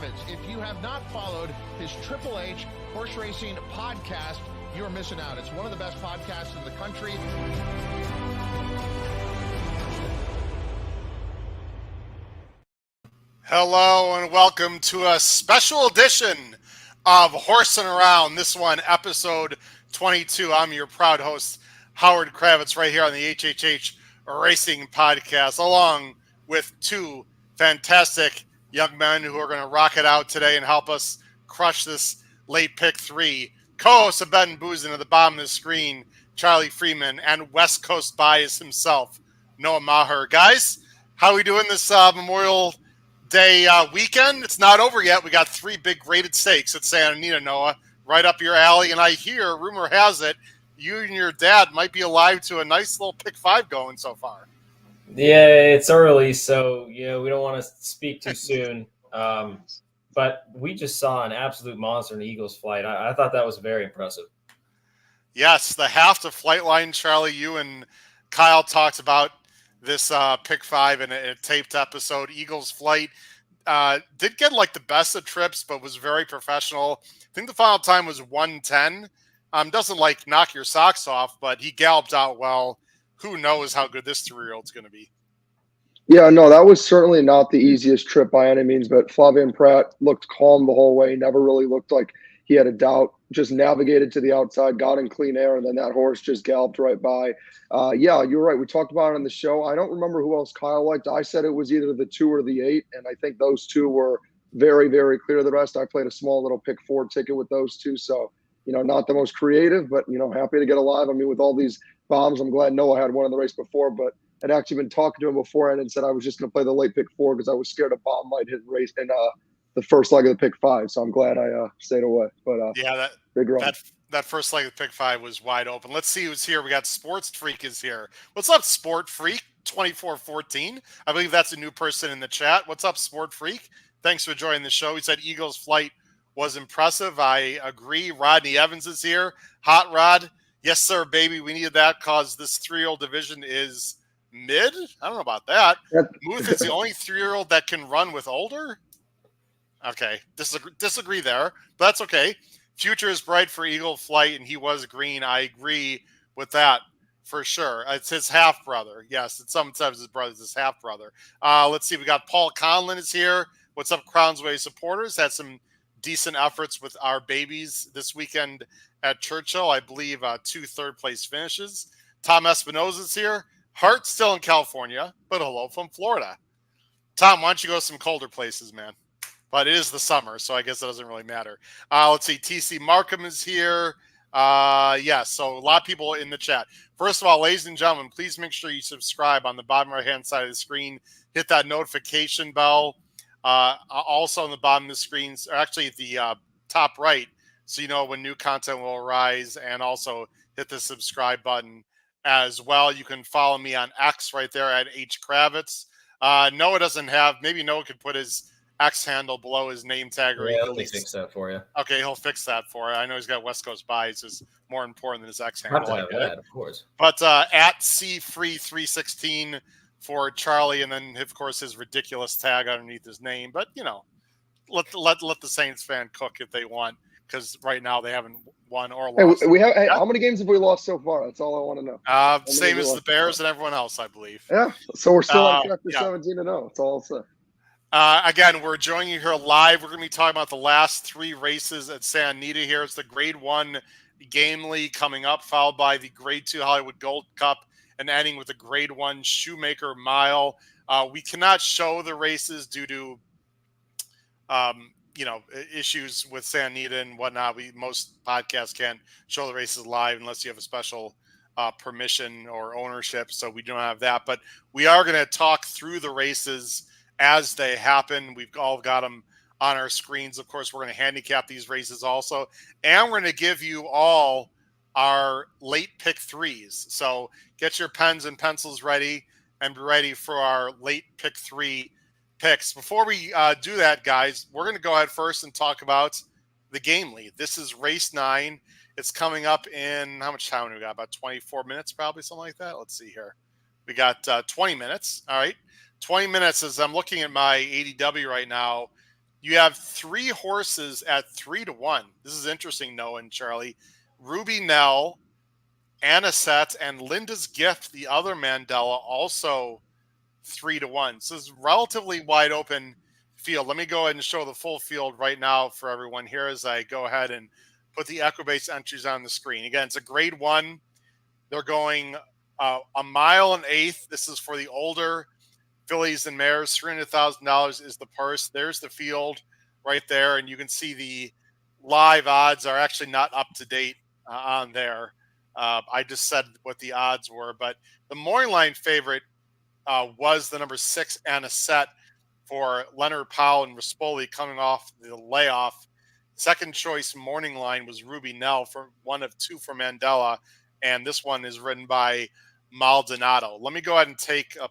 Kravitz. If you have not followed his Triple H horse racing podcast, you're missing out. It's one of the best podcasts in the country. Hello and welcome to a special edition of Horsin Around. This one, episode 22. I'm your proud host, Howard Kravitz, right here on the HHH Racing Podcast, along with two fantastic young men who are going to rock it out today and help us crush this late pick three. Co-host of Bet and Boozing at the bottom of the screen, Charlie Freeman, and West Coast bias himself, Noah Maher. Guys, how are we doing this Memorial Day weekend? It's not over yet. We got three big graded stakes at Santa Anita, Noah, right up your alley. And I hear, rumor has it, you and your dad might be alive to a nice little pick five going so far. Yeah, it's early, so we don't want to speak too soon. But we just saw an absolute monster in Eagles Flight. I thought that was very impressive. Yes, the half to flight line, Charlie. You and Kyle talked about this pick five in a taped episode. Eagles Flight did get like the best of trips, but was very professional. I think the final time was 1:10. Doesn't like knock your socks off, but he galloped out well. Who knows how good this 3-year-old's going to be? Yeah, no, that was certainly not the easiest trip by any means, but Flavien Prat looked calm the whole way, never really looked like he had a doubt, just navigated to the outside, got in clean air, and then that horse just galloped right by. Yeah, you're right. We talked about it on the show. I don't remember who else Kyle liked. I said it was either the 2 or the 8, and I think those two were very, very clear. The rest, I played a small little pick 4 ticket with those two, so, not the most creative, but, happy to get alive. I mean, with all these bombs, I'm glad Noah had one in the race before, but I'd actually been talking to him beforehand and said I was just going to play the late pick 4 because I was scared a bomb might hit race in the first leg of the pick 5. So I'm glad I stayed away. But yeah, big run. That first leg of the pick 5 was wide open. Let's see who's here. We got Sports Freak is here. What's up, Sport Freak 2414? I believe that's a new person in the chat. What's up, Sport Freak? Thanks for joining the show. He said Eagles Flight was impressive. I agree. Rodney Evans is here. Hot Rod. Yes, sir, baby. We needed that because this 3-year-old division is mid. I don't know about that. Muth is the only 3-year-old that can run with older. Okay, disagree there, but that's okay. Future is bright for Eagle Flight, and he was green. I agree with that for sure. It's his half brother. Yes, it's sometimes his brother's his half brother. Let's see. We got Paul Conlon is here. What's up, Crownsway supporters? Had some decent efforts with our babies this weekend at Churchill. I believe 2 third-place finishes. Tom Espinosa's here. Hart still in California, but hello from Florida. Tom, why don't you go to some colder places, man? But it is the summer, so I guess it doesn't really matter. Let's see. TC Markham is here. So a lot of people in the chat. First of all, ladies and gentlemen, please make sure you subscribe on the bottom right-hand side of the screen. Hit that notification bell. Also on the bottom of the screen, or actually at the top right, so you know when new content will arise, and also hit the subscribe button as well. You can follow me on X right there at H Kravitz. Noah doesn't have, maybe Noah could put his X handle below his name tag. Yeah, let me fix that for you. Okay, he'll fix that for you. I know he's got West Coast bias is more important than his X handle. Have to have that, of course. But at CFree316 for Charlie, and then of course his ridiculous tag underneath his name. But let the Saints fan cook if they want, because right now they haven't won or lost. Hey, how many games have we lost so far? That's all I want to know. Same as the Bears and everyone else, I believe. Yeah, so we're still on track for 17-0. That's all I'll say. Again, we're joining you here live. We're going to be talking about the last 3 races at Santa Anita here. It's the Grade 1 Game League coming up, followed by the Grade 2 Hollywood Gold Cup, and ending with the Grade 1 Shoemaker Mile. We cannot show the races due to issues with Santa Anita and whatnot. Most podcasts can't show the races live unless you have a special permission or ownership, so we don't have that. But we are going to talk through the races as they happen. We've all got them on our screens. Of course, we're going to handicap these races also, and we're going to give you all our late pick 3s. So get your pens and pencils ready and be ready for our late pick 3 picks. Before we do that, guys, we're going to go ahead first and talk about the game lead. This is race 9. It's coming up in, how much time do we got? About 24 minutes, probably, something like that. Let's see here. We got 20 minutes. All right. 20 minutes. As I'm looking at my ADW right now, You have 3 horses at 3-1. This is interesting, Noah and Charlie. Ruby Nell, Anisette, and Linda's Gift, the other Mandela, also 3-1. So it's relatively wide open field. Let me go ahead and show the full field right now for everyone here as I go ahead and put the Equibase entries on the screen. Again, it's a grade 1. They're going a mile and eighth. This is for the older fillies and mares. $300,000 is the purse. There's the field right there, and you can see the live odds are actually not up to date on there. I just said what the odds were, but the morning line favorite was the number 6 Anisette for Leonard Powell and Rispoli coming off the layoff. Second choice morning line was Ruby Nell for one of 2 for Mandela, and this one is ridden by Maldonado. Let me go ahead and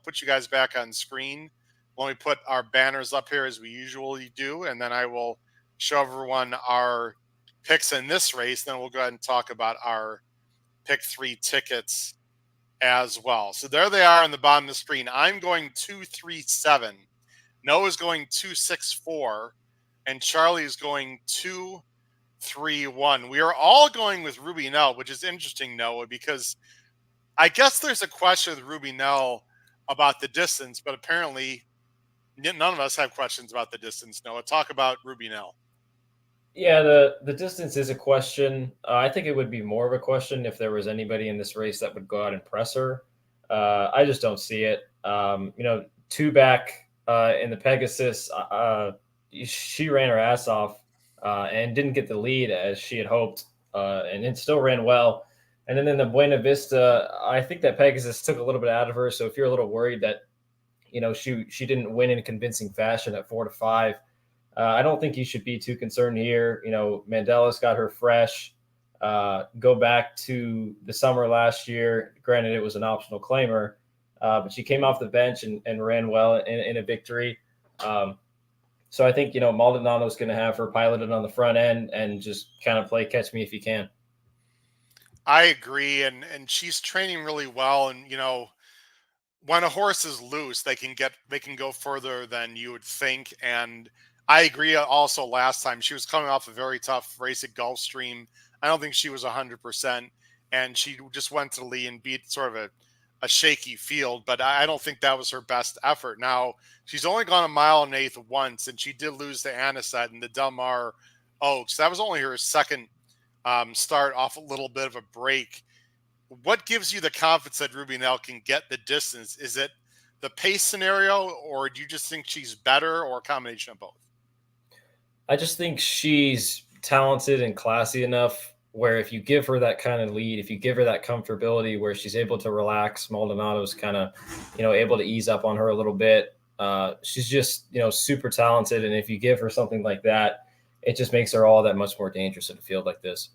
put you guys back on screen. Let me put our banners up here as we usually do, and then I will show everyone our picks in this race. Then we'll go ahead and talk about our pick 3 tickets as well. So there they are on the bottom of the screen. I'm going 2-3-7. Noah's going 2-6-4, and Charlie is going 2-3-1. We are all going with Ruby Nell, which is interesting, Noah, because I guess there's a question with Ruby Nell about the distance, but apparently none of us have questions about the distance. Noah, talk about Ruby Nell. Yeah, the distance is a question. I think it would be more of a question if there was anybody in this race that would go out and press her. I just don't see it. 2 back in the Pegasus, she ran her ass off and didn't get the lead as she had hoped, and it still ran well. And then in the Buena Vista, I think that Pegasus took a little bit out of her. So if you're a little worried that, she didn't win in convincing fashion at 4-5, I don't think you should be too concerned here. Mandela's got her fresh. Go back to the summer last year. Granted, it was an optional claimer, but she came off the bench and ran well in a victory. So I think, Maldonado's going to have her piloted on the front end and just kind of play catch me if you can. I agree, and she's training really well, and when a horse is loose, they can go further than you would think. And I agree. Also, last time she was coming off a very tough race at Gulfstream. I don't think she was 100%, and she just went to the lead and beat sort of a shaky field. But I don't think that was her best effort. Now she's only gone a mile and eighth once, and she did lose to Anisette in the Del Mar Oaks. That was only her second start off a little bit of a break. What gives you the confidence that Ruby Nell can get the distance? Is it the pace scenario, or do you just think she's better, or a combination of both? I just think she's talented and classy enough where if you give her that kind of lead, if you give her that comfortability where she's able to relax, Maldonado's kind of, able to ease up on her a little bit. She's just, super talented. And if you give her something like that, it just makes her all that much more dangerous in a field like this.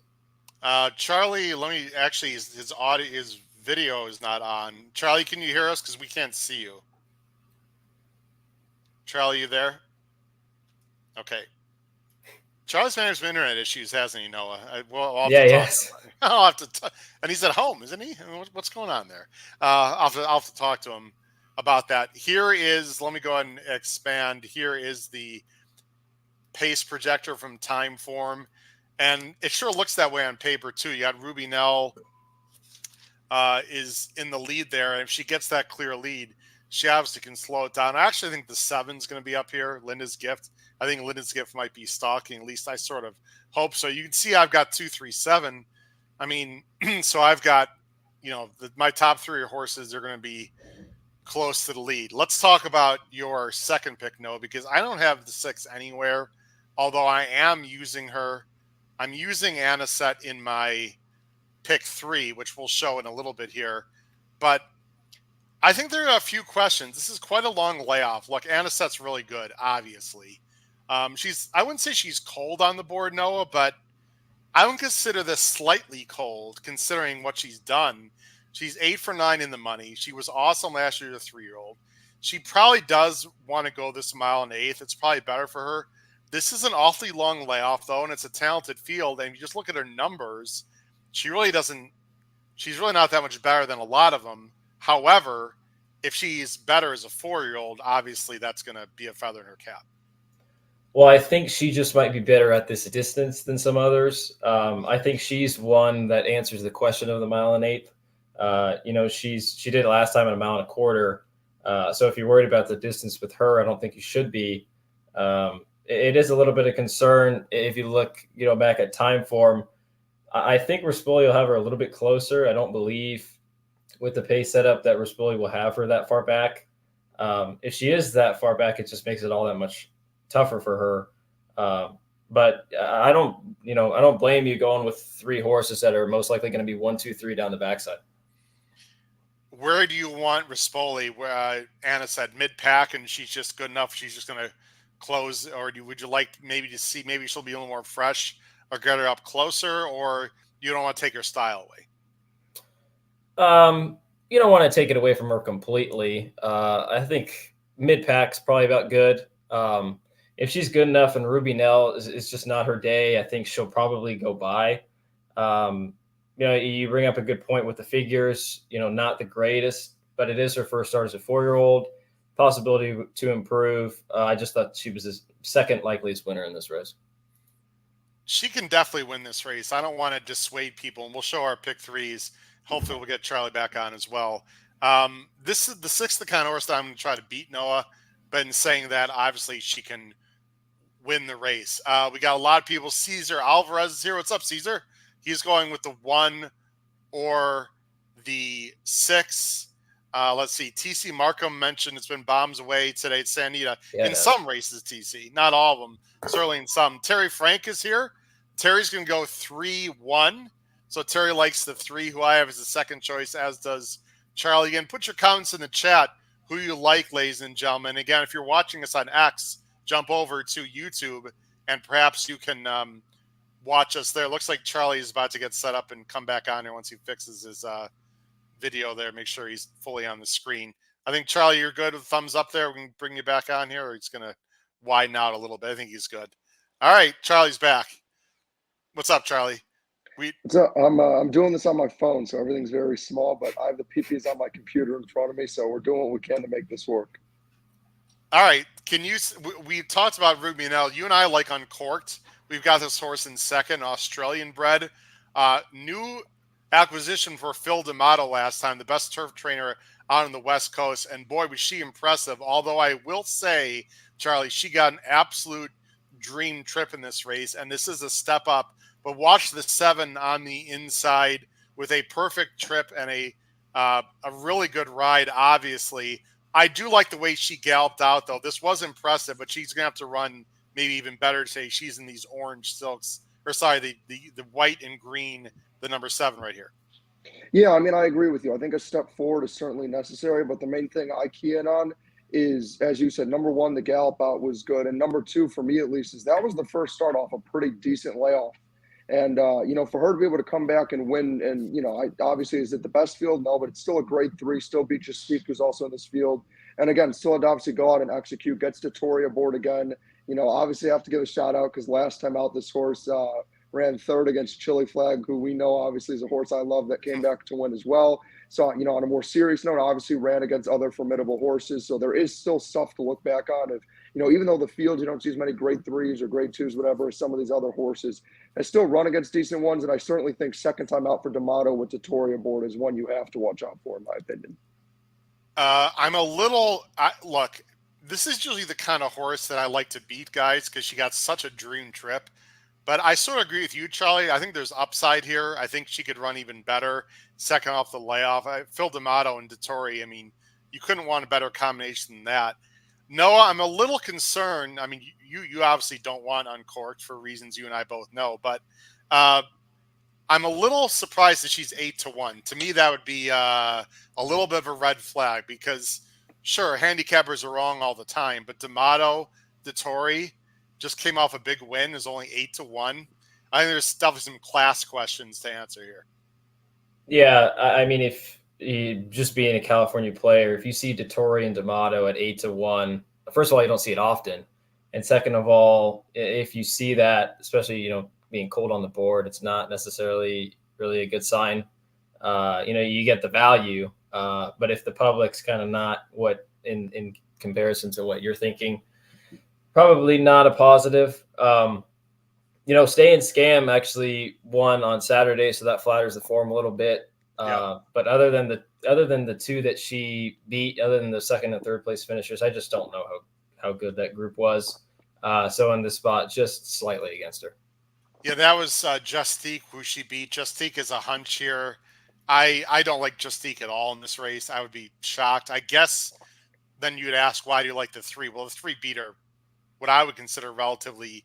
Charlie, let me actually, his video is not on. Charlie, can you hear us? Because we can't see you. Charlie, you there? Okay. Charlie's managed some internet issues, hasn't he, Noah? Yes. I'll have to and he's at home, isn't he? What's going on there? I'll have to talk to him about that. Here is, let me go ahead and expand. Here is the pace projector from Timeform. And it sure looks that way on paper, too. You got Ruby Nell is in the lead there. And if she gets that clear lead, she obviously can slow it down. I actually think the 7's going to be up here, Linda's Gift. I think Linda's Gift might be stalking. At least I sort of hope so. You can see I've got 2-3-7. I mean, so I've got, my top 3 horses are going to be close to the lead. Let's talk about your second pick, Noah, because I don't have the 6 anywhere, although I am using her. I'm using Anisette in my pick 3, which we'll show in a little bit here. But I think there are a few questions. This is quite a long layoff. Look, Anisette's really good, obviously. I wouldn't say she's cold on the board, Noah, but I would consider this slightly cold considering what she's done. She's 8 for 9 in the money. She was awesome last year as a 3-year-old. She probably does want to go this mile and eighth. It's probably better for her. This is an awfully long layoff, though, and it's a talented field. And if you just look at her numbers, she's really not that much better than a lot of them. However, if she's better as a 4-year-old, obviously that's going to be a feather in her cap. Well, I think she just might be better at this distance than some others. I think she's one that answers the question of the mile and eighth. She did it last time at a mile and a quarter. So if you're worried about the distance with her, I don't think you should be. It is a little bit of concern if you look, back at time form. I think Rispoli will have her a little bit closer. I don't believe with the pace setup that Rispoli will have her that far back. If she is that far back, it just makes it all that much tougher for her. But I don't blame you going with 3 horses that are most likely going to be 1, 2, 3 down the backside. Where do you want Rispoli? Where Anna said mid-pack, and she's just good enough. She's just going to close, or would you like maybe to see maybe she'll be a little more fresh, or get her up closer, or you don't want to take her style away? You don't want to take it away from her completely. I think mid-pack's probably about good. If she's good enough and Ruby Nell is just not her day, I think she'll probably go by. You bring up a good point with the figures, not the greatest, but it is her first start as a 4-year-old. Possibility to improve. I just thought she was the second likeliest winner in this race. She can definitely win this race. I don't want to dissuade people, and we'll show our pick 3s. Hopefully we'll get Charlie back on as well. This is the 6th the kind of horse that I'm going to try to beat Noah, but in saying that, obviously she can win the race. We got a lot of people. Cesar Alvarez is here. What's up, Cesar? He's going with the 1 or the 6. Let's see. TC Markham mentioned it's been bombs away today at ANITA. Yeah, in some races, TC. Not all of them. Certainly in some. Terry Frank is here. Terry's going to go 3-1. So Terry likes the 3, who I have as the second choice, as does Charlie. Again, put your comments in the chat who you like, ladies and gentlemen. Again, if you're watching us on X, jump over to YouTube, and perhaps you can watch us there. Looks like Charlie is about to get set up and come back on here once he fixes his video there. Make sure he's fully on the screen. I think, Charlie, you're good with thumbs up there. We can bring you back on here, or he's going to widen out a little bit. I think he's good. All right, Charlie's back. What's up, Charlie? So I'm doing this on my phone, so everything's very small, but I have the PPs on my computer in front of me, so we're doing what we can to make this work. All right. We talked about Ruby Nell. You and I like Uncorked. We've got this horse in second, Australian bred. New acquisition for Phil D'Amato last time, the best turf trainer out on the West Coast. And boy, was she impressive. Although I will say, Charlie, she got an absolute dream trip in this race, and this is a step up. But watch the 7 on the inside with a perfect trip and a really good ride, obviously. I do like the way she galloped out, though. This was impressive, but she's going to have to run maybe even better today. She's in these orange silks, or sorry, the white and green, the number 7 right here. Yeah, I mean, I agree with you. I think a step forward is certainly necessary, but the main thing I key in on is, as you said, number 1, the gallop out was good. And number 2, for me at least, is that was the first start off a pretty decent layoff. And, for her to be able to come back and win, and, obviously, is it the best field? No, but it's still a grade 3, still beats Jastique, who's also in this field. And again, still had to obviously go out and execute, gets Totori aboard again. Obviously I have to give a shout out because last time out, this horse ran 3rd against Chili Flag, who we know obviously is a horse I love that came back to win as well. So, on a more serious note, obviously ran against other formidable horses. So there is still stuff to look back on. If, even though the field, you don't see as many grade 3s or grade 2s, whatever, as some of these other horses, I still run against decent ones. And I certainly think second time out for D'Amato with Totori aboard is one you have to watch out for, in my opinion. Look, this is usually the kind of horse that I like to beat, guys, because she got such a dream trip. But I sort of agree with you, Charlie. I think there's upside here. I think she could run even better second off the layoff. Phil D'Amato and Totori, I mean, you couldn't want a better combination than that. Noah, I'm a little concerned. I mean, you obviously don't want Uncorked for reasons you and I both know, but I'm a little surprised that she's 8-1. To me, that would be a little bit of a red flag because, sure, handicappers are wrong all the time, but D'Amato, Totori just came off a big win, is only 8-1. I think there's definitely some class questions to answer here. Yeah, I mean, if you just being a California player, if you see Totori and D'Amato at 8-1, first of all, you don't see it often, and second of all, if you see that, especially being cold on the board, it's not necessarily really a good sign. You get the value, but if the public's kind of not what in comparison to what you're thinking, Probably not a positive. Stay and Scam actually won on Saturday, so that flatters the form a little bit. But other than the two that she beat, other than the second and third place finishers, I just don't know how good that group was. So in this spot, just slightly against her. Yeah, that was Justique who she beat. Justique is a hunch here. I don't like Justique at all in this race. I would be shocked. I guess then you'd ask, why do you like the 3? Well, the 3 beat her, what I would consider relatively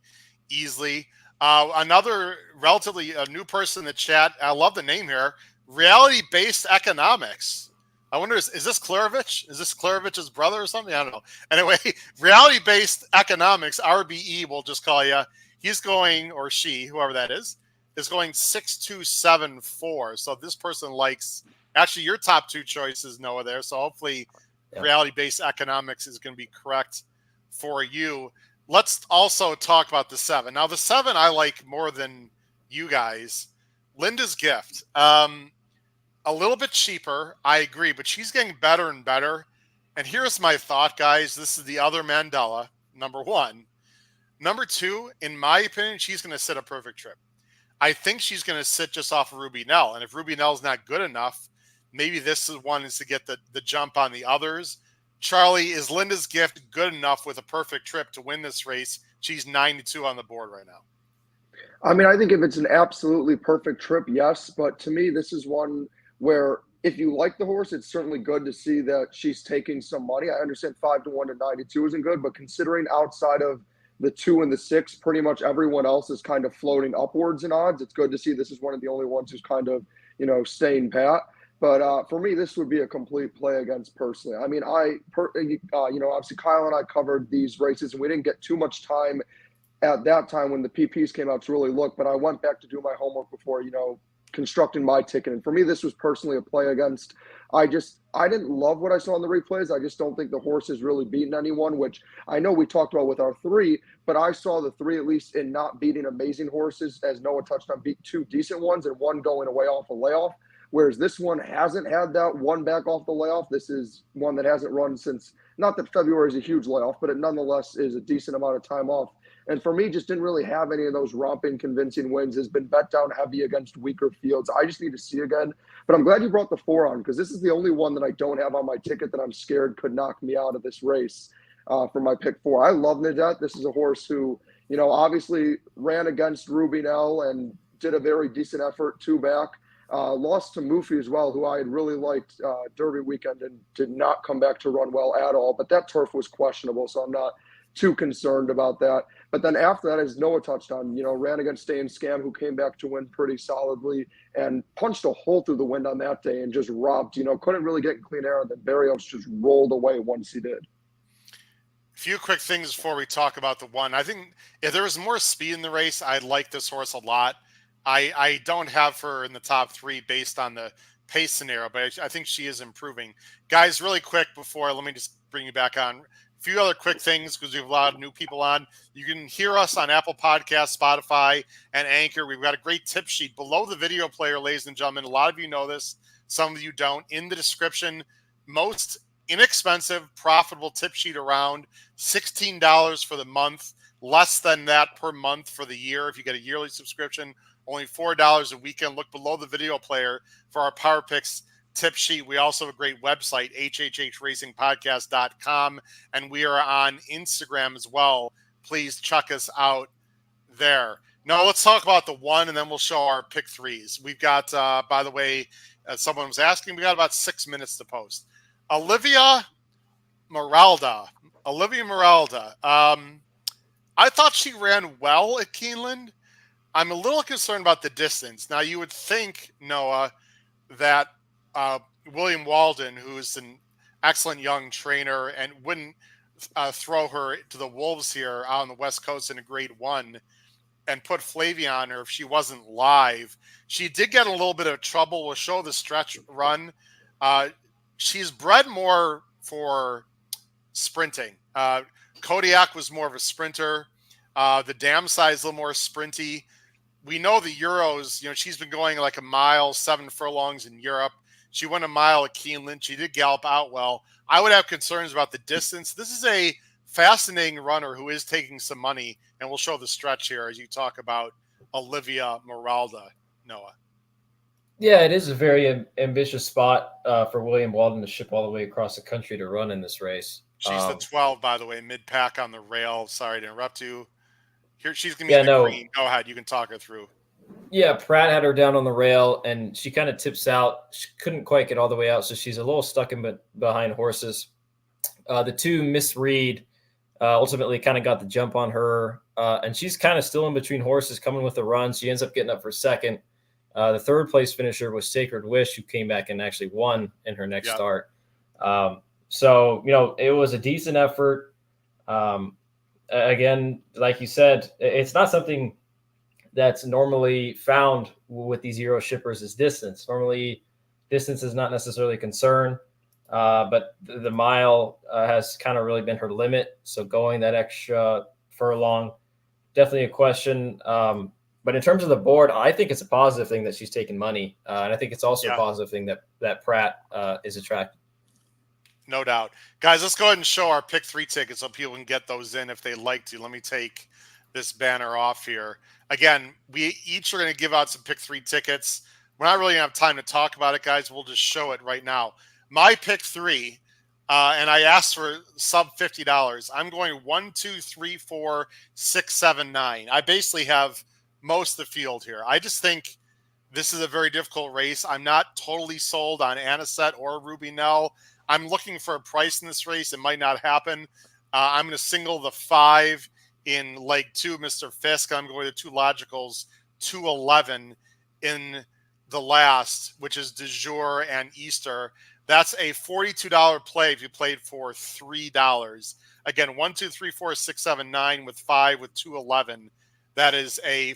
easily. Another relatively new person in the chat. I love the name here. Reality-based economics. I wonder, is this Klarovich? Is this Klarovich's brother or something? I don't know. Anyway, reality-based economics, RBE, we'll just call you. He's going, or she, whoever that is going 6.274. So this person likes, actually your top 2 choices, Noah, there. So hopefully reality-based economics is going to be correct for you. Let's also talk about the 7. Now, the 7 I like more than you guys. Linda's Gift. A little bit cheaper, I agree, but she's getting better and better. And here's my thought, guys. This is the other Mandela, number 1. Number 2, in my opinion, she's going to sit a perfect trip. I think she's going to sit just off of Ruby Nell. And if Ruby Nell's not good enough, maybe this is one is to get the jump on the others. Charlie, is Linda's Gift good enough with a perfect trip to win this race? She's 9-2 on the board right now. I mean, I think if it's an absolutely perfect trip, yes. But to me, this is one where if you like the horse, it's certainly good to see that she's taking some money. I understand 5-1 to 9-2 isn't good, but considering outside of the 2 and the 6, pretty much everyone else is kind of floating upwards in odds. It's good to see this is one of the only ones who's kind of, staying pat. But for me, this would be a complete play against personally. I mean, obviously Kyle and I covered these races, and we didn't get too much time at that time when the PPs came out to really look. But I went back to do my homework before, constructing my ticket. And for me, this was personally a play against. I didn't love what I saw in the replays. I just don't think the horse has really beaten anyone, which I know we talked about with our 3, but I saw the 3 at least in not beating amazing horses, as Noah touched on, beat 2 decent ones and 1 going away off a layoff. Whereas this one hasn't had that one back off the layoff. This is one that hasn't run since, not that February is a huge layoff, but it nonetheless is a decent amount of time off. And for me, just didn't really have any of those romping, convincing wins. Has been bet down heavy against weaker fields. I just need to see again. But I'm glad you brought the 4 on, because this is the only one that I don't have on my ticket that I'm scared could knock me out of this race for my pick 4. I love Nadette. This is a horse who, obviously ran against Ruby Nell and did a very decent effort 2 back. Lost to Mufi as well, who I had really liked Derby weekend and did not come back to run well at all. But that turf was questionable, so I'm not too concerned about that. But then after that, as Noah touched on, ran against Stay and Scam, who came back to win pretty solidly and punched a hole through the wind on that day and just robbed, couldn't really get in clean air. And then Barrios just rolled away once he did. A few quick things before we talk about the 1. I think if there was more speed in the race, I like this horse a lot. I don't have her in the top 3 based on the pace scenario, but I think she is improving. Guys, really quick before, let me just bring you back on. A few other quick things, because we have a lot of new people on. You can hear us on Apple Podcasts, Spotify, and Anchor. We've got a great tip sheet below the video player, ladies and gentlemen. A lot of you know this. Some of you don't. In the description, most inexpensive, profitable tip sheet around. $16 for the month. Less than that per month for the year if you get a yearly subscription. Only $4 a weekend. Look below the video player for our Power Picks tip sheet. We also have a great website, hhhracingpodcast.com, and we are on Instagram as well. Please check us out there. Now let's talk about the 1, and then we'll show our pick 3s. We've got, by the way, someone was asking, we got about 6 minutes to post. Olivia Meralda. I thought she ran well at Keeneland. I'm a little concerned about the distance. Now, you would think, Noah, that William Walden, who's an excellent young trainer and wouldn't throw her to the wolves here out on the West Coast in a grade 1 and put Flavia on her if she wasn't live. She did get a little bit of trouble. We'll show the stretch run. She's bred more for sprinting. Kodiak was more of a sprinter. The dam size a little more sprinty. We know the Euros, she's been going like a mile, 7 furlongs in Europe. She won a mile at Keeneland. She did gallop out well. I would have concerns about the distance. This is a fascinating runner who is taking some money, and we'll show the stretch here as you talk about Olivia Meralda, Noah. Yeah, it is a very ambitious spot for William Walden to ship all the way across the country to run in this race. She's the 12, by the way, mid-pack on the rail. Sorry to interrupt you. Here, she's going to be Yeah, in the no. green. Go ahead. You can talk her through. Yeah, Pratt had her down on the rail, and she kind of tips out. She couldn't quite get all the way out, so she's a little stuck in behind horses. The two misread ultimately kind of got the jump on her, and she's kind of still in between horses coming with the run. She ends up getting up for second. The third place finisher was Sacred Wish, who came back and actually won in her next start. So, it was a decent effort. Again, like you said, it's not something that's normally found with these Euro shippers is distance. Normally, distance is not necessarily a concern, but the mile has kind of really been her limit. So going that extra furlong, definitely a question. But in terms of the board, I think it's a positive thing that she's taking money. And I think it's also a positive thing that Pratt is attracted. No doubt. Guys, let's go ahead and show our pick 3 tickets so people can get those in if they'd like to. Let me take this banner off here. Again, we each are going to give out some pick 3 tickets. We're not really going to have time to talk about it, guys. We'll just show it right now. My pick 3, and I asked for sub $50. I'm going 1, 2, 3, 4, 6, 7, 9. I basically have most of the field here. I just think this is a very difficult race. I'm not totally sold on Anisette or Ruby Nell. I'm looking for a price in this race. It might not happen. I'm going to single the 5 in leg 2, Mr. Fisk. I'm going to 2 logicals, 211 in the last, which is Du Jour and Easter. That's a $42 play if you played for $3. Again, 1, 2, 3, 4, 6, 7, 9 with 5 with 211. That is a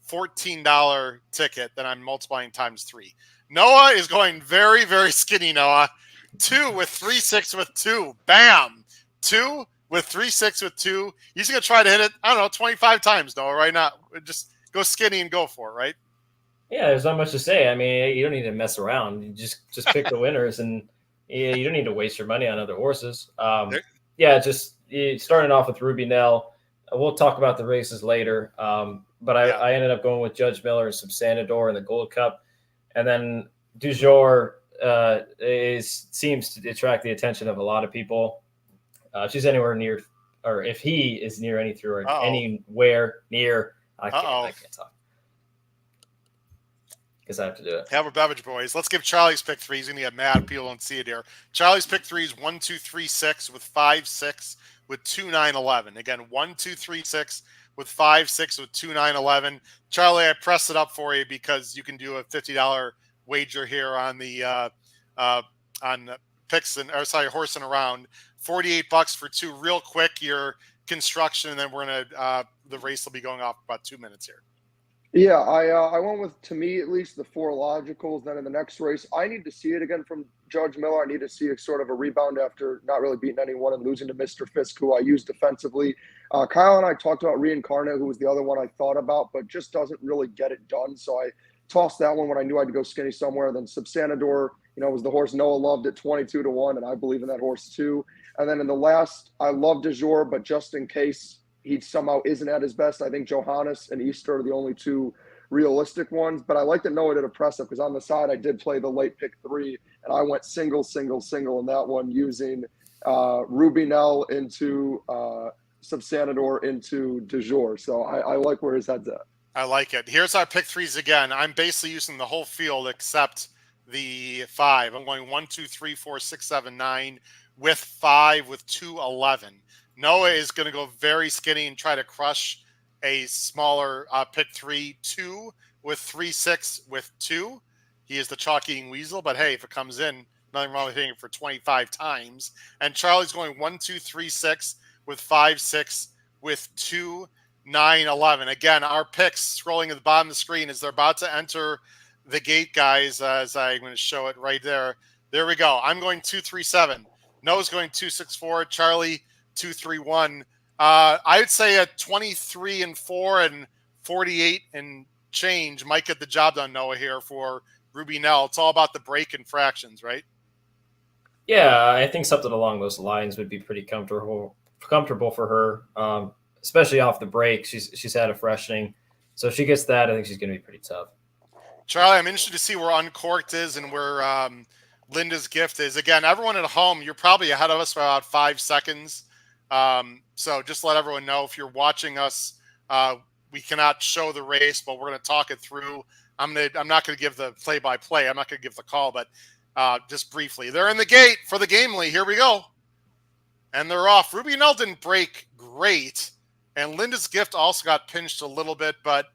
$14 ticket that I'm multiplying times 3. Noah is going very, very skinny, Noah. 2 with 3, 6 with 2. Bam. 2 with 3, 6 with 2. He's going to try to hit it, 25 times, Noah, right now. Just go skinny and go for it, right? Yeah, there's not much to say. I mean, you don't need to mess around. You just pick the winners, and you don't need to waste your money on other horses. Just starting off with Ruby Nell. We'll talk about the races later. But I ended up going with Judge Miller and Subsanador in the Gold Cup. And then Du Jour seems to attract the attention of a lot of people. If she's anywhere near, or if he is near anywhere near, I can't talk. Guess I have to do it. Have a beverage, boys. Let's give Charlie's pick 3. He's going to get mad. People don't see it here. Charlie's pick 3 is 1, 2, 3, 6 with 5, 6 with 2, 9, 11. Again, 1, 2, 3, 6 with 5, 6 with 2, 9, 11. Charlie, I pressed it up for you because you can do a $50 wager here on the picks horse and around. $48 for 2. Real quick, your construction, and then we're gonna the race will be going off about 2 minutes here. Yeah, I went with, to me at least, the 4 logicals. Then in the next race, I need to see it again from Judge Miller. I need to see a sort of a rebound after not really beating anyone and losing to Mr. Fisk, who I used defensively. Kyle and I talked about Reincarnate, who was the other one I thought about, but just doesn't really get it done. So I tossed that one when I knew I had to go skinny somewhere. Then Subsanador, was the horse Noah loved at 22-1, and I believe in that horse too. And then in the last, I love Du Jour, but just in case he somehow isn't at his best, I think Johannes and Easter are the only 2 realistic ones. But I like that Noah did a press up, because on the side I did play the late pick 3, and I went single in that one using Ruby Nell into Subsanador into Du Jour. So I like where his head's at. I like it. Here's our pick 3s again. I'm basically using the whole field except the 5. I'm going 1, 2, 3, 4, 6, 7, 9 with 5 with 2, 11. Noah is going to go very skinny and try to crush a smaller pick 3, 2 with 3, 6 with 2. He is the chalk eating weasel, but hey, if it comes in, nothing wrong with hitting it for 25 times. And Charlie's going 1, 2, 3, 6 with 5, 6 with 2, 9, 11. Again, our picks scrolling at the bottom of the screen as they're about to enter the gate, guys, as I'm going to show it right there. There we go. I'm going 2, 3, 7. Noah's going 2, 6, 4. Charlie 2, 3, 1. I would say a 23-4 and 48 and change might get the job done, Noah, here for Ruby Nell. It's all about the break and fractions, right? Yeah, I think something along those lines would be pretty comfortable comfortable for her, especially off the break. She's had a freshening, so if she gets that, I think she's going to be pretty tough. Charlie, I'm interested to see where Uncorked is and where Linda's Gift is. Again, everyone at home, you're probably ahead of us by about 5 seconds. So just let everyone know if you're watching us. We cannot show the race, but we're going to talk it through. I'm not going to give the play-by-play. I'm not going to give the call, but just briefly, they're in the gate for the Gamely. Here we go, and they're off. Ruby Nell didn't break great, and Linda's Gift also got pinched a little bit, but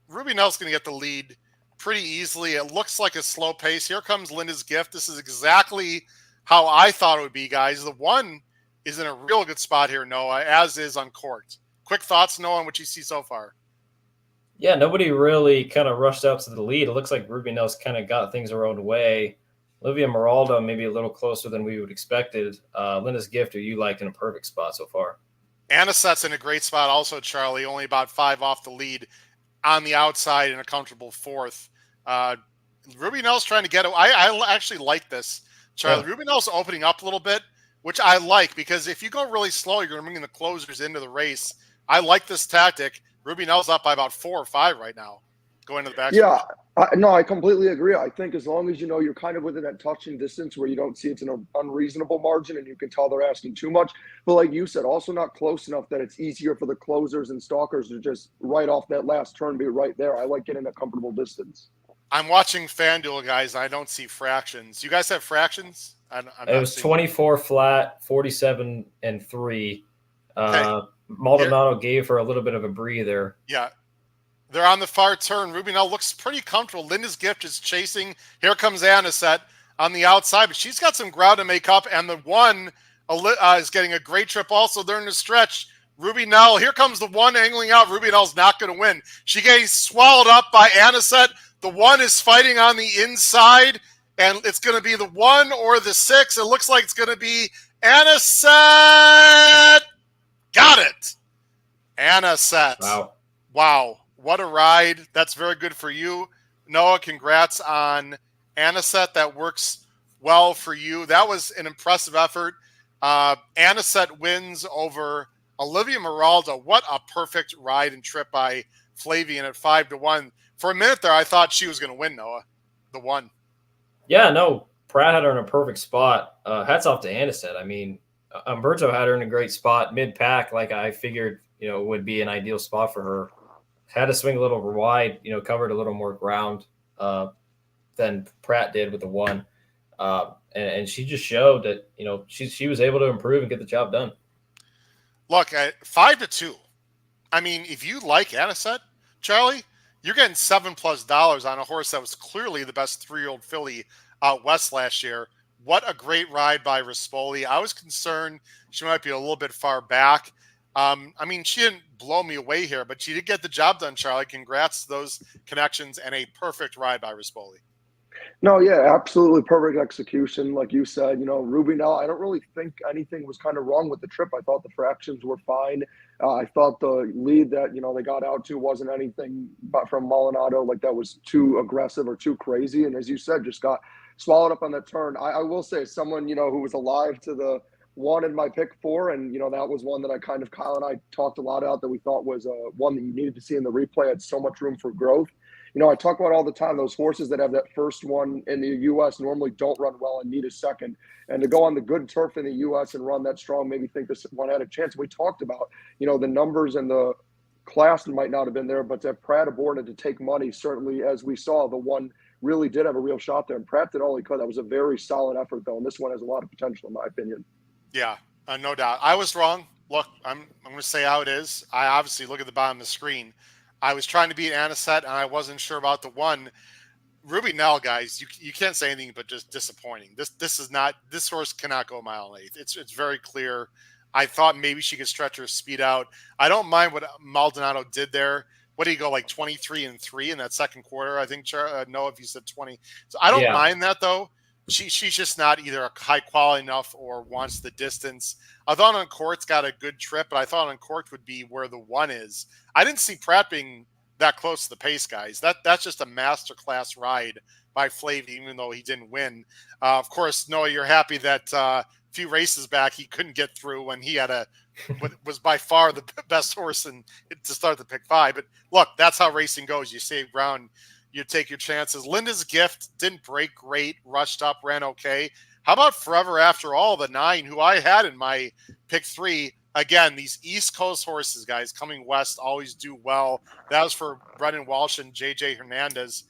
Ruby Nell's going to get the lead pretty easily. It looks like a slow pace. Here comes Linda's Gift. This is exactly how I thought it would be, guys. The one is in a real good spot here, Noah, as is Uncorked. Quick thoughts, Noah, on what you see so far? Yeah, nobody really kind of rushed out to the lead. It looks like Ruby Nell's kind of got things her own way. Olivia Meraldo maybe a little closer than we would expected. Linda's Gift, are you like in a perfect spot so far? Anisette's in a great spot also, Charlie, only about 5 off the lead on the outside in a comfortable 4th. Ruby Nell's trying to get it. I actually like this, Charlie. Yeah. Ruby Nell's opening up a little bit, which I like, because if you go really slow, you're going to bring the closers into the race. I like this tactic. Ruby Nell's up by about 4 or 5 right now, going to the back. Yeah, I completely agree. I think as long as you know you're kind of within that touching distance where you don't see it's an unreasonable margin and you can tell they're asking too much. But like you said, also not close enough that it's easier for the closers and stalkers to just right off that last turn be right there. I like getting a comfortable distance. I'm watching FanDuel, guys. I don't see fractions. You guys have fractions? It was 24 flat, 47 and 3. Okay. Maldonado gave her a little bit of a breather. Yeah. They're on the far turn. Ruby Nell looks pretty comfortable. Linda's Gift is chasing. Here comes Anisette on the outside, but she's got some ground to make up, and the one is getting a great trip also. They're in the stretch. Ruby Nell, here comes the one angling out. Ruby Nell's not going to win. She getting swallowed up by Anisette. The one is fighting on the inside, and it's going to be the 1 or the 6. It looks like it's going to be Anisette. Got it. Anisette. Wow. What a ride. That's very good for you. Noah, congrats on Anisette. That works well for you. That was an impressive effort. Anisette wins over Olivia Meraldo. What a perfect ride and trip by Flavian at 5-1. For a minute there, I thought she was going to win, Noah. The 1. Yeah, no. Pratt had her in a perfect spot. Hats off to Anisette. I mean, Umberto had her in a great spot mid-pack, like I figured, would be an ideal spot for her. Had to swing a little wide, covered a little more ground than Pratt did with the 1. And she just showed that, she was able to improve and get the job done. Look, 5-2. I mean, if you like Anisette, Charlie, you're getting $7+ on a horse that was clearly the best 3-year-old filly out west last year. What a great ride by Rispoli. I was concerned she might be a little bit far back. I mean, she didn't blow me away here, but she did get the job done, Charlie. Congrats to those connections and a perfect ride by Rispoli. No, yeah, absolutely perfect execution. Like you said, Ruby Nell, I don't really think anything was kind of wrong with the trip. I thought the fractions were fine. I thought the lead that, they got out to wasn't anything but from Maldonado, like that was too aggressive or too crazy. And as you said, just got swallowed up on that turn. I will say, someone, who was alive to the 1 in my pick 4, and that was one that I kind of, Kyle and I talked a lot about, that we thought was one that you needed to see in the replay, had so much room for growth. I talk about all the time, those horses that have that first one in the U.S. normally don't run well and need a second. And to go on the good turf in the U.S. and run that strong, maybe think this one had a chance. We talked about, the numbers and the class might not have been there, but to have Pratt aboard and to take money, certainly, as we saw, the one really did have a real shot there. And Pratt did all he could. That was a very solid effort, though. And this one has a lot of potential, in my opinion. Yeah, no doubt. I was wrong. Look, I'm going to say how it is. I obviously look at the bottom of the screen. I was trying to beat Anisette, and I wasn't sure about the 1. Ruby Nell, guys, you can't say anything but just disappointing. This horse cannot go a mile and 1/8. It's very clear. I thought maybe she could stretch her speed out. I don't mind what Maldonado did there. What did he go, like 23-3 in that second quarter? I think, Noah, if you said 20. So I don't mind that, though. She's just not either high quality enough or wants the distance. I thought Uncorked got a good trip, but I thought Uncorked would be where the 1 is. I didn't see Pratt being that close to the pace, guys. That's just a masterclass ride by Flavie, even though he didn't win. Of course, Noah, you're happy that few races back, he couldn't get through when he had what was by far the best horse to start the pick 5. But look, that's how racing goes. You save ground, you take your chances. Linda's Gift didn't break great, rushed up, ran okay. How about Forever After All, the 9, who I had in my pick 3? Again, these East Coast horses, guys, coming west always do well. That was for Brendan Walsh and JJ Hernandez.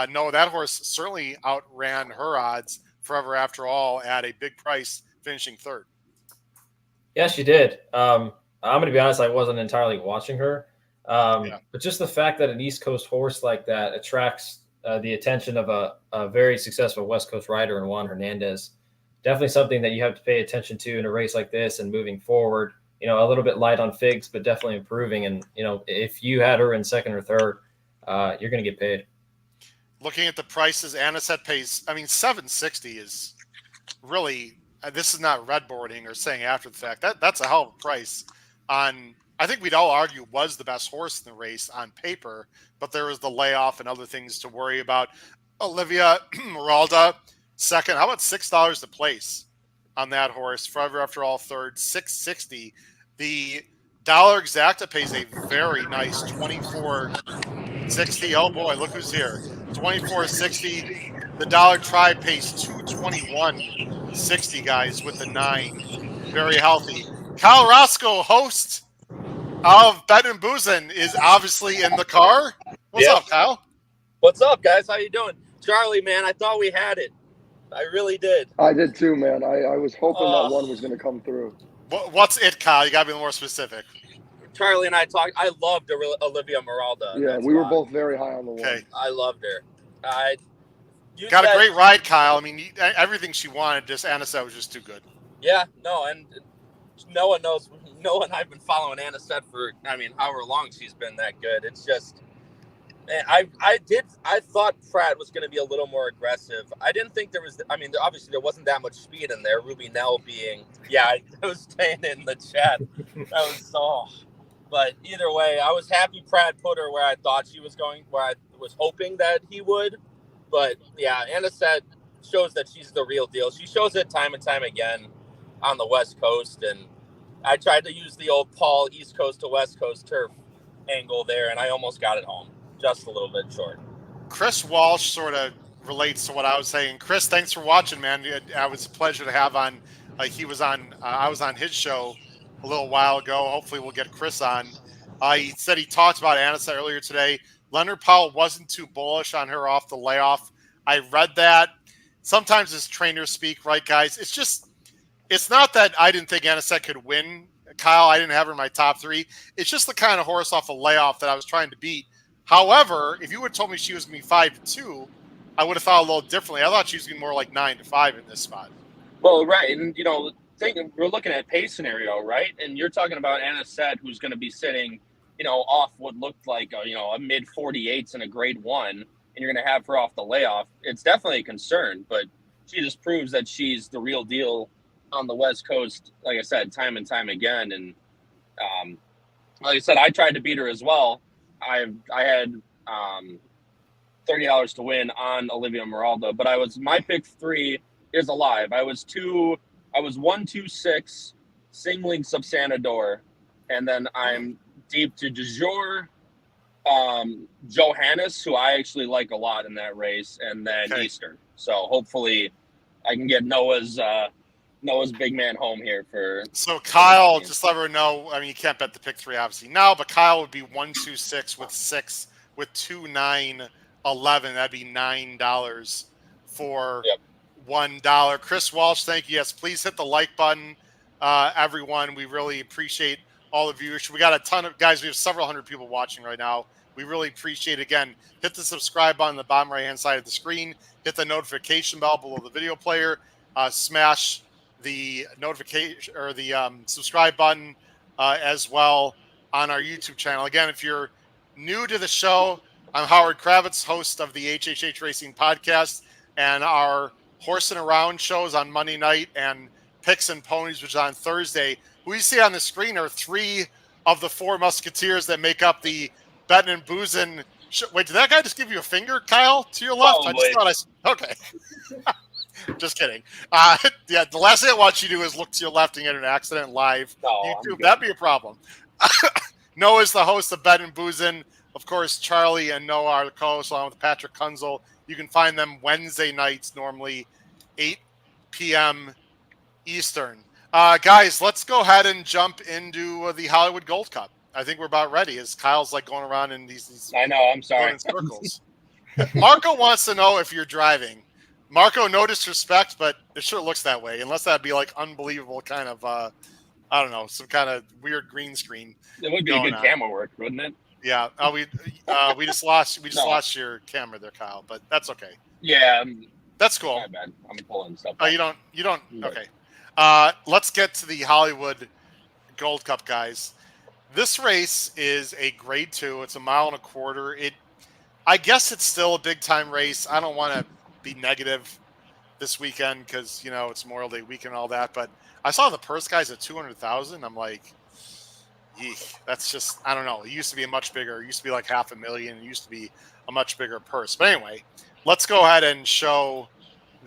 No, that horse certainly outran her odds. Forever After All at a big price, finishing 3rd. Yeah, she did. I'm going to be honest, I wasn't entirely watching her. But just the fact that an East Coast horse like that attracts the attention of a very successful West Coast rider in Juan Hernandez, definitely something that you have to pay attention to in a race like this and moving forward. You know, a little bit light on figs, but definitely improving. And, you know, if you had her in 2nd or 3rd, you're going to get paid. Looking at the prices, Anisette pays, I mean, $760 is really, this is not red boarding or saying after the fact. That's a hell of a price on, I think we'd all argue was the best horse in the race on paper, but there was the layoff and other things to worry about. Olivia Meralda, 2nd. How about $6 to place on that horse? Forever After All, 3rd, $660. The Dollar Exacta pays a very nice $24.60. Oh boy, look who's here. $24.60. The Dollar Tribe pays $221.60, guys, with the 9. Very healthy. Kyle Roscoe, host of Bet and Boozin', is obviously in the car. What's up, Kyle? What's up, guys? How you doing? Charlie, man, I thought we had it. I really did. I did too, man. I was hoping that one was going to come through. What's it, Kyle? You got to be more specific. Charlie and I talked. I loved Olivia Meralda. Yeah, we were both very high on the one. Okay. I loved her. Got a great ride, Kyle. I mean, everything she wanted, just Anisette was just too good. Yeah, no, and no one knows. No one. I've been following Anisette for, I mean, however long she's been that good. It's just, man, I thought Pratt was going to be a little more aggressive. I didn't think there was. I mean, obviously there wasn't that much speed in there. Ruby Nell being, I was saying it in the chat. That was so. But either way, I was happy Pratt put her where I thought she was going, where I was hoping that he would. But yeah, Anisette shows that she's the real deal. She shows it time and time again on the West Coast. And I tried to use the old Paul East Coast to West Coast turf angle there, and I almost got it home. Just a little bit short. Chris Walsh sort of relates to what I was saying. Chris, thanks for watching, man. It was a pleasure to have on. He was on. I was on his show a little while ago. Hopefully, we'll get Chris on. He said he talked about Anisette earlier today. Leonard Powell wasn't too bullish on her off the layoff. I read that. Sometimes as trainers speak, right, guys? It's not that I didn't think Anisette could win, Kyle. I didn't have her in my top 3. It's just the kind of horse off a layoff that I was trying to beat. However, if you would have told me she was going to be 5-2, I would have thought a little differently. I thought she was going to be more like 9-5 in this spot. Well, right. And, we're looking at pace scenario, right? And you're talking about Anisette, who's going to be sitting, off what looked like, a mid 48s in a grade 1, and you're going to have her off the layoff. It's definitely a concern, but she just proves that she's the real deal on the West Coast, like I said, time and time again. And like I said, I tried to beat her as well. I had $30 to win on Olivia Meralda, but my pick 3 is alive. I was 1-2-6 singling Subsanador, and then I'm deep to Du Jour, Johannes, who I actually like a lot in that race, and then Easter. So hopefully I can get Noah's big man home here for. So Kyle, just let her know. I mean, you can't bet the pick 3 obviously now, but Kyle would be 1-2-6 with 6 with 2, 9, 11. That'd be $9 for $1. Chris Walsh, thank you. Yes, please hit the like button, everyone. We really appreciate all the viewers. We got a ton of guys. We have several hundred people watching right now. We really appreciate it. Again, hit the subscribe button on the bottom right hand side of the screen. Hit the notification bell below the video player. Smash the notification or the subscribe button as well on our YouTube channel. Again, if you're new to the show, I'm Howard Kravitz, host of the HHH Racing Podcast, and our Horsin' Around shows on Monday night and Picks and Ponies, which is on Thursday. Who you see on the screen are 3 of the 4 musketeers that make up the Bettin' and Boozin' show. Wait, did that guy just give you a finger, Kyle, to your left? Probably. Okay. Just kidding. Yeah, the last thing I want you to do is look to your left and get an accident live. No, I'm YouTube, good. that'd be a problem. Noah's the host of Bet and Boozin'. Of course, Charlie and Noah are the co-hosts along with Patrick Kunzel. You can find them Wednesday nights, normally 8 p.m. Eastern. Guys, let's go ahead and jump into the Hollywood Gold Cup. I think we're about ready as Kyle's like going around in these I know. I'm sorry. going in circles. Marco wants to know if you're driving. Marco, no disrespect, but it sure looks that way. Unless that'd be like unbelievable kind of, I don't know, some kind of weird green screen. It would be a good camera work, wouldn't it? Yeah. We just lost your camera there, Kyle. But that's okay. Yeah. That's cool. My bad. I'm pulling stuff. Oh, you don't. Okay. Let's get to the Hollywood Gold Cup, guys. This race is a grade 2. It's a mile and a quarter. I guess it's still a big time race. I don't want to be negative this weekend because it's Memorial Day weekend and all that. But I saw the purse guys at 200,000. I'm like, eek, that's just, I don't know. It used to be much bigger. It used to be like $500,000. It used to be a much bigger purse. But anyway, let's go ahead and show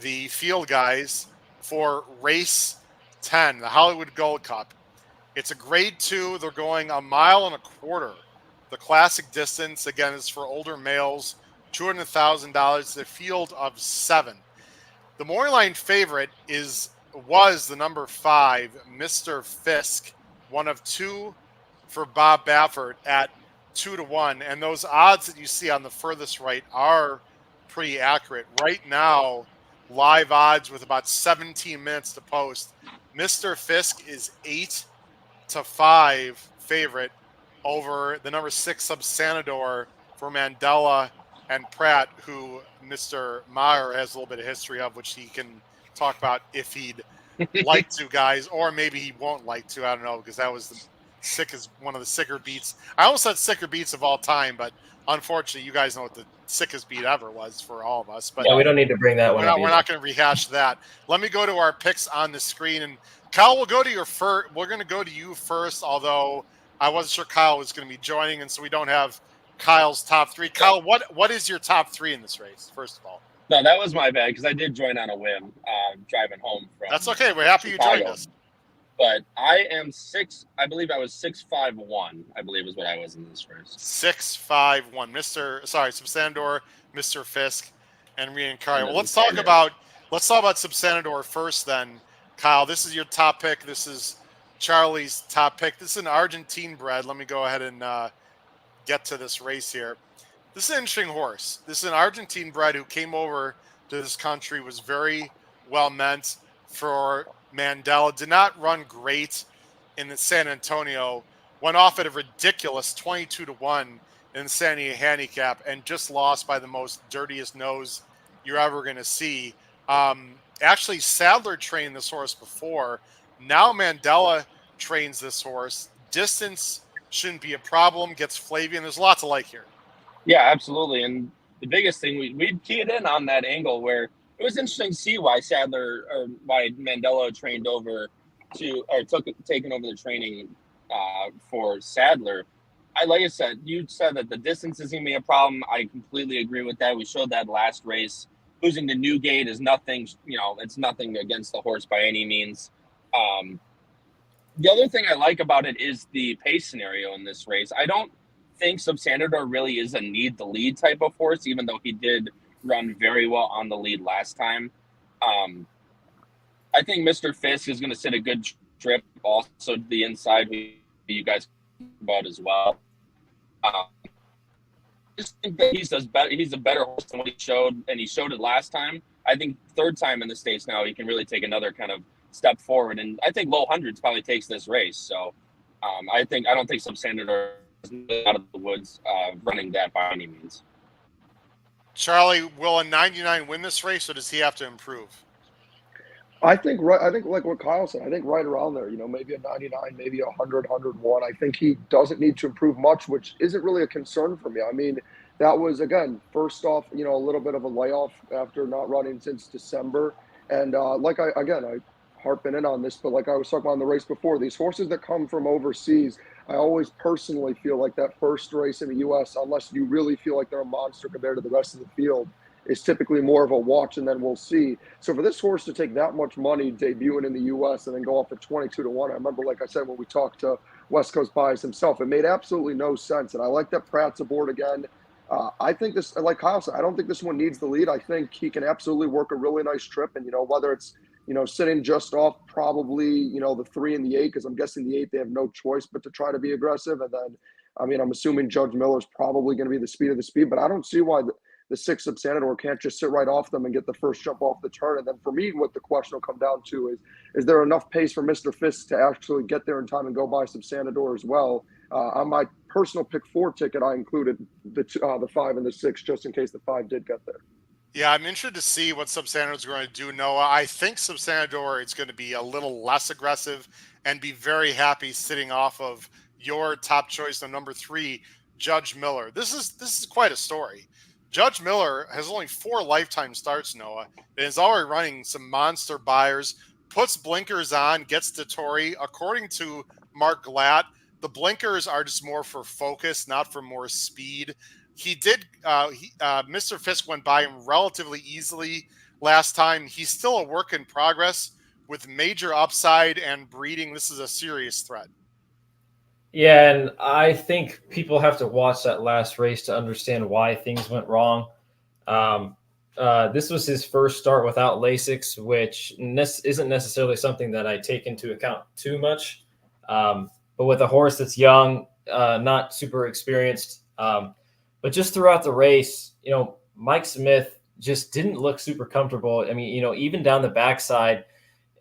the field guys for race 10, the Hollywood Gold Cup. It's a grade 2. They're going a mile and a quarter. The classic distance, again, is for older males, $200,000. The field of 7. The morning line favorite was the number 5, Mr. Fisk, one of 2 for Bob Baffert at 2-1. And those odds that you see on the furthest right are pretty accurate. Right now, live odds with about 17 minutes to post. Mr. Fisk is 8-5 favorite over the number 6 Subsanador for Mandela and Pratt, who Mr. Meyer has a little bit of history of, which he can talk about if he'd like to, guys, or maybe he won't like to. I don't know, because that was one of the sicker beats. I almost said sicker beats of all time, but unfortunately, you guys know what the sickest beat ever was for all of us. But yeah, we don't need to bring that one up. We're not going to rehash that. Let me go to our picks on the screen, and Kyle, we'll go to your first. We're going to go to you first, although I wasn't sure Kyle was going to be joining, and so we don't have Kyle's top 3. Kyle, what is your top 3 in this race, first of all? No, that was my bad because I did join on a whim driving home from. That's okay. We're happy Chicago. You joined us. But I am 6. I believe I was 6'5", I believe is what I was in this race. 6'5", Subsanador, Mr. Fisk, and Rian Kari. Well, let's talk about Subsanador first, then, Kyle. This is your top pick. This is Charlie's top pick. This is an Argentine bred. Let me go ahead and get to this race here. This is an interesting horse. This is an Argentine bred who came over to this country, was very well meant for Mandela. Did not run great in the San Antonio. Went off at a ridiculous 22-1 in San Diego handicap and just lost by the most dirtiest nose you're ever going to see. Actually, Sadler trained this horse before. Now Mandela trains this horse. Distance shouldn't be a problem. Gets Flavian. There's lots to like here. Yeah, absolutely. And the biggest thing, we keyed in on that angle where it was interesting to see why why Mandela trained over taken over the training for Sadler. Like I said, you said that the distance is going to be a problem. I completely agree with that. We showed that last race. Losing to Newgate is nothing, it's nothing against the horse by any means. The other thing I like about it is the pace scenario in this race. I don't think Subsanador really is a need the lead type of horse, even though he did run very well on the lead last time. I think Mr. Fisk is going to sit a good trip. Also, the inside, who you guys about as well. I just think that he's a better horse than what he showed, and he showed it last time. I think third time in the States now, he can really take another kind of step forward, and I think low hundreds probably takes this race. So I don't think Subsanador is out of the woods running that by any means. Charlie, will a 99 win this race, or does he have to improve? I think like what Kyle said, I think right around there, maybe a 99, maybe 100, 101. I think he doesn't need to improve much, which isn't really a concern for me. I mean, that was, again, first off, a little bit of a layoff after not running since December. And I harping in on this, but like I was talking about in the race before, these horses that come from overseas, I always personally feel like that first race in the U.S., unless you really feel like they're a monster compared to the rest of the field, is typically more of a watch and then we'll see. So for this horse to take that much money debuting in the U.S. and then go off at 22-1, I remember, like I said, when we talked to West Coast Bias himself, it made absolutely no sense. And I like that Pratt's aboard again. I think this, like Kyle said, I don't think this one needs the lead. I think he can absolutely work a really nice trip. And, whether it's, sitting just off probably, the 3 and the 8, because I'm guessing the 8, they have no choice but to try to be aggressive. And then, I'm assuming Judge Miller's probably going to be the speed of the speed, but I don't see why the 6 Subsanador can't just sit right off them and get the first jump off the turn. And then for me, what the question will come down to is there enough pace for Mr. Fisk to actually get there in time and go by Subsanador as well? On my personal pick 4 ticket, I included the 5 and the 6 just in case the 5 did get there. Yeah, I'm interested to see what Subsanador is going to do, Noah. I think Subsanador is going to be a little less aggressive and be very happy sitting off of your top choice of number 3, Judge Miller. This is quite a story. Judge Miller has only 4 lifetime starts, Noah, and is already running some monster buyers, puts blinkers on, gets to Tory. According to Mark Glatt, the blinkers are just more for focus, not for more speed. He did, Mr. Fisk went by him relatively easily last time. He's still a work in progress with major upside and breeding. This is a serious threat. Yeah, and I think people have to watch that last race to understand why things went wrong. This was his first start without Lasix, which isn't necessarily something that I take into account too much. But with a horse that's young, not super experienced, but just throughout the race, Mike Smith just didn't look super comfortable. I mean, even down the backside,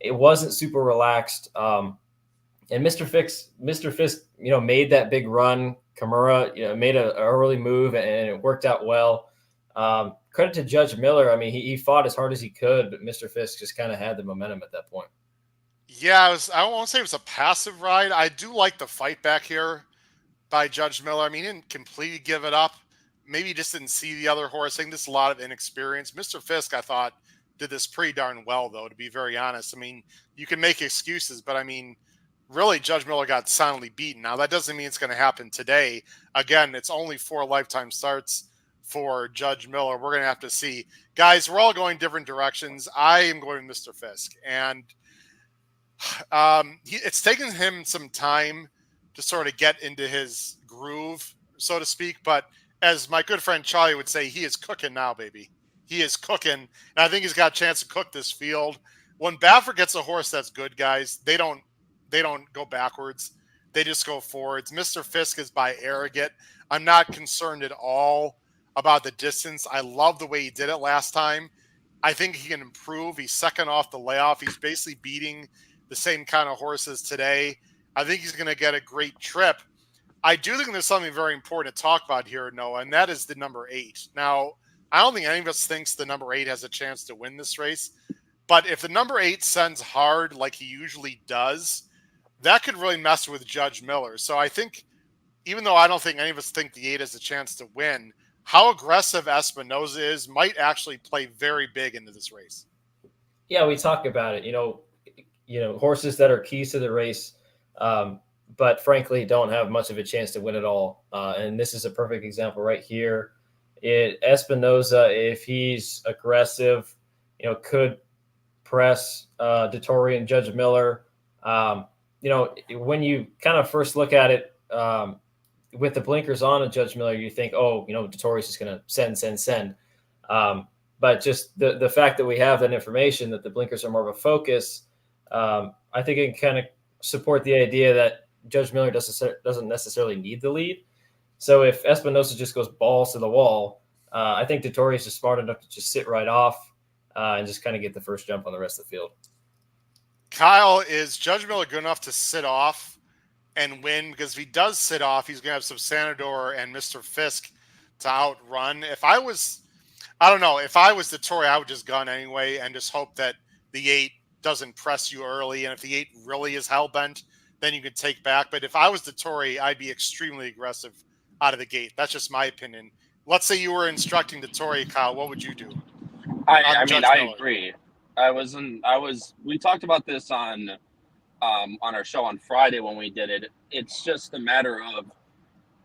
it wasn't super relaxed. And Mr. Fisk, made that big run. Kimura, made an early move and it worked out well. Credit to Judge Miller. I mean, he fought as hard as he could, but Mr. Fisk just kind of had the momentum at that point. Yeah, I won't say it was a passive ride. I do like the fight back here by Judge Miller. I mean, he didn't completely give it up. Maybe he just didn't see the other horse. I think there's a lot of inexperience. Mr. Fisk, I thought, did this pretty darn well, though, to be very honest. I mean, you can make excuses, but I mean, really, Judge Miller got soundly beaten. Now, that doesn't mean it's going to happen today. Again, it's only 4 lifetime starts for Judge Miller. We're going to have to see. Guys, we're all going different directions. I am going Mr. Fisk. And it's taken him some time to sort of get into his groove, so to speak. But as my good friend Charlie would say, he is cooking now, baby. He is cooking. And I think he's got a chance to cook this field. When Baffert gets a horse that's good, guys, they don't go backwards. They just go forwards. Mr. Fisk is by arrogant. I'm not concerned at all about the distance. I love the way he did it last time. I think he can improve. He's second off the layoff. He's basically beating the same kind of horses today. I think he's going to get a great trip. I do think there's something very important to talk about here, Noah, and that is the number 8. Now, I don't think any of us thinks the number 8 has a chance to win this race, but if the number 8 sends hard like he usually does, that could really mess with Judge Miller. So I think, even though I don't think any of us think the 8 has a chance to win, how aggressive Espinoza is might actually play very big into this race. Yeah, we talk about it. Horses that are keys to the race, but frankly don't have much of a chance to win at all. And this is a perfect example right here. Espinoza, if he's aggressive, could press Dettori and Judge Miller. When you kind of first look at it with the blinkers on of Judge Miller, you think, Dettori's just going to send. But just the fact that we have that information, that the blinkers are more of a focus, I think it can kind of support the idea that Judge Miller doesn't necessarily need the lead. So if Espinoza just goes balls to the wall, I think Dettori is just smart enough to just sit right off and just kind of get the first jump on the rest of the field. Kyle, is Judge Miller good enough to sit off and win? Because if he does sit off, he's going to have Subsanador and Mr. Fisk to outrun. If I was Dettori, I would just gun anyway and just hope that the 8 doesn't press you early. And if the 8 really is hell-bent, then you can take back. But if I was Dettori, I'd be extremely aggressive out of the gate. That's just my opinion. Let's say you were instructing Dettori, Kyle, what would you do? I agree. We talked about this on our show on Friday when we did it. It's just a matter of,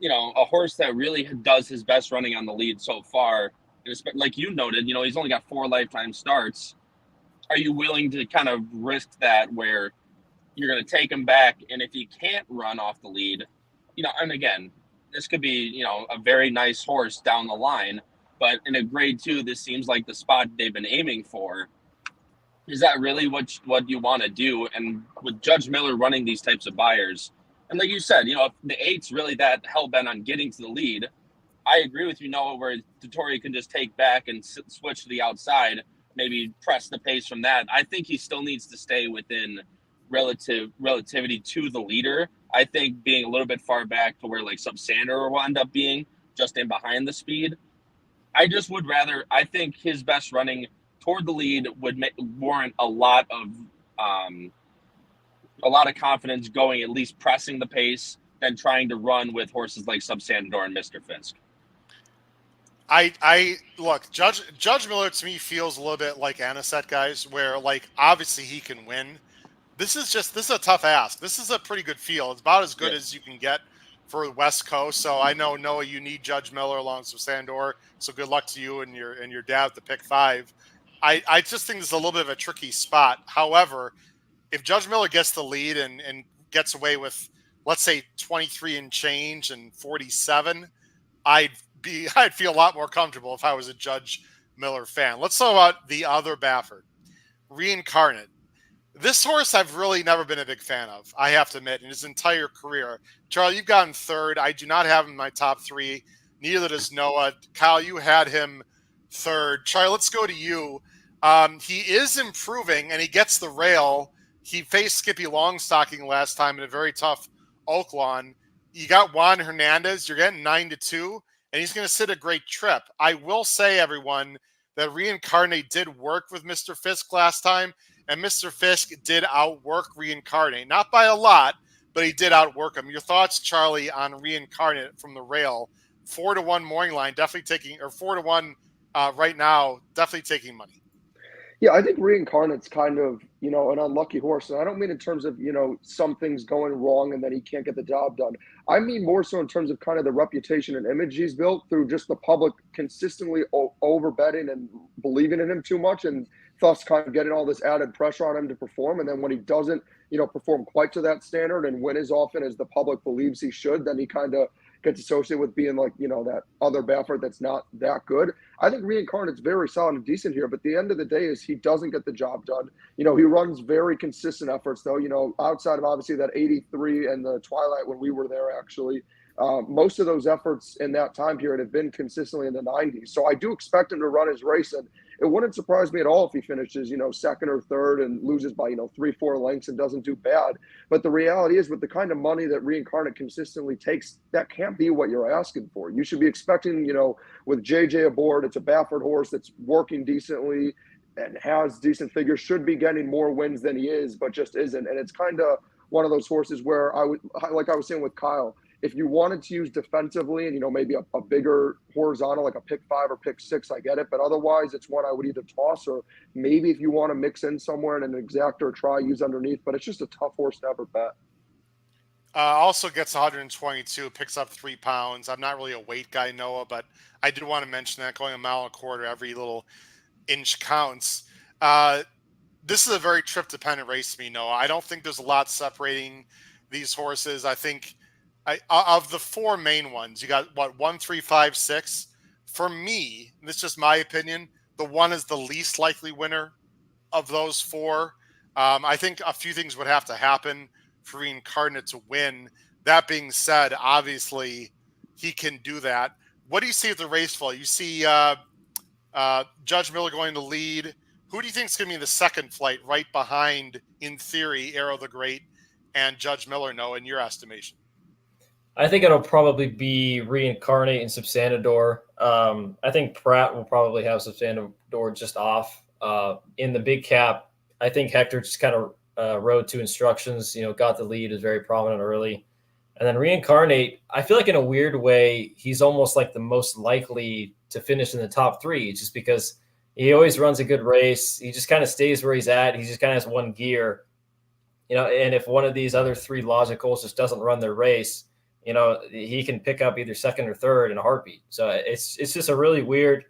a horse that really does his best running on the lead so far like you noted, he's only got 4 lifetime starts. Are you willing to kind of risk that where you're going to take him back, and if he can't run off the lead, and again, this could be, a very nice horse down the line, but in a grade 2, this seems like the spot they've been aiming for. Is that really what you want to do? And with Judge Miller running these types of buyers, and like you said, if the 8's really that hell-bent on getting to the lead, I agree with you, Noah, where Dettori can just take back and switch to the outside, maybe press the pace from that. I think he still needs to stay within relativity to the leader. I think being a little bit far back to where like Subsander will end up being just in behind the speed. I think his best running toward the lead would warrant a lot of confidence going, at least pressing the pace, than trying to run with horses like Subsandador and Mr. Fisk. I look, Judge Miller to me feels a little bit like Anisette, guys, where like obviously he can win. This is a tough ask. This is a pretty good field. It's about as good as you can get for the West Coast. So I know, Noah, you need Judge Miller along with Sandor. So good luck to you and your dad to pick 5. I just think this is a little bit of a tricky spot. However, if Judge Miller gets the lead and gets away with, let's say, 23 and change and 47, I'd feel a lot more comfortable if I was a Judge Miller fan. Let's talk about the other Baffert, Reincarnate. This horse I've really never been a big fan of, I have to admit, in his entire career. Charlie, you've gotten 3rd. I do not have him in my top 3. Neither does Noah. Kyle, you had him 3rd. Charlie, let's go to you. He is improving, and he gets the rail. He faced Skippy Longstocking last time in a very tough Oaklawn. You got Juan Hernandez. You're getting 9-2, and he's going to sit a great trip. I will say, everyone, that Reincarnate did work with Mr. Fisk last time, and Mr. Fisk did outwork Reincarnate. Not by a lot, but he did outwork him. Your thoughts, Charlie, on Reincarnate from the rail? 4-1 morning line, definitely taking, or 4-1 right now, definitely taking money. Yeah, I think Reincarnate's kind of, an unlucky horse. And I don't mean in terms of, some things going wrong and then he can't get the job done. I mean more so in terms of kind of the reputation and image he's built through just the public consistently over-betting and believing in him too much, and thus kind of getting all this added pressure on him to perform. And then when he doesn't, perform quite to that standard and win as often as the public believes he should, then he kind of gets associated with being like, that other Baffert that's not that good. I think Reincarnate's very solid and decent here, but the end of the day is he doesn't get the job done. He runs very consistent efforts though, outside of obviously that 83 and the Twilight when we were there actually. Most of those efforts in that time period have been consistently in the 90s. So I do expect him to run his race, and it wouldn't surprise me at all if he finishes, 2nd or 3rd and loses by, 3-4 lengths and doesn't do bad. But the reality is with the kind of money that Reincarnate consistently takes, that can't be what you're asking for. You should be expecting, with JJ aboard, it's a Baffert horse that's working decently and has decent figures, should be getting more wins than he is, but just isn't. And it's kind of one of those horses where like I was saying with Kyle, if you wanted to use defensively and, maybe a bigger horizontal, like a pick 5 or pick 6, I get it. But otherwise, it's one I would either toss or maybe if you want to mix in somewhere in an exactor, try use underneath. But it's just a tough horse to ever bet. Also gets 122, picks up 3 pounds. I'm not really a weight guy, Noah, but I did want to mention that going 1.25 miles, every little inch counts. This is a very trip-dependent race to me, Noah. I don't think there's a lot separating these horses. I think of the 4 main ones, you got 1, 3, 5, 6. For me, and this is just my opinion, the 1 is the least likely winner of those 4. I think a few things would have to happen for Reincarnate to win. That being said, obviously he can do that. What do you see at the race flow? You see Judge Miller going to lead. Who do you think is going to be in the second flight right behind, in theory, Arrow the Great and Judge Miller, Noah, in your estimation? I think it'll probably be Reincarnate and Subsandador. I think Pratt will probably have Subsandador just off. In the big cap, I think Hector just kind of rode to instructions, got the lead, is very prominent early. And then Reincarnate, I feel like in a weird way, he's almost like the most likely to finish in the top 3, just because he always runs a good race. He just kind of stays where he's at. He just kind of has one gear, and if one of these other 3 logicals just doesn't run their race, he can pick up either 2nd or 3rd in a heartbeat. So it's just a really weird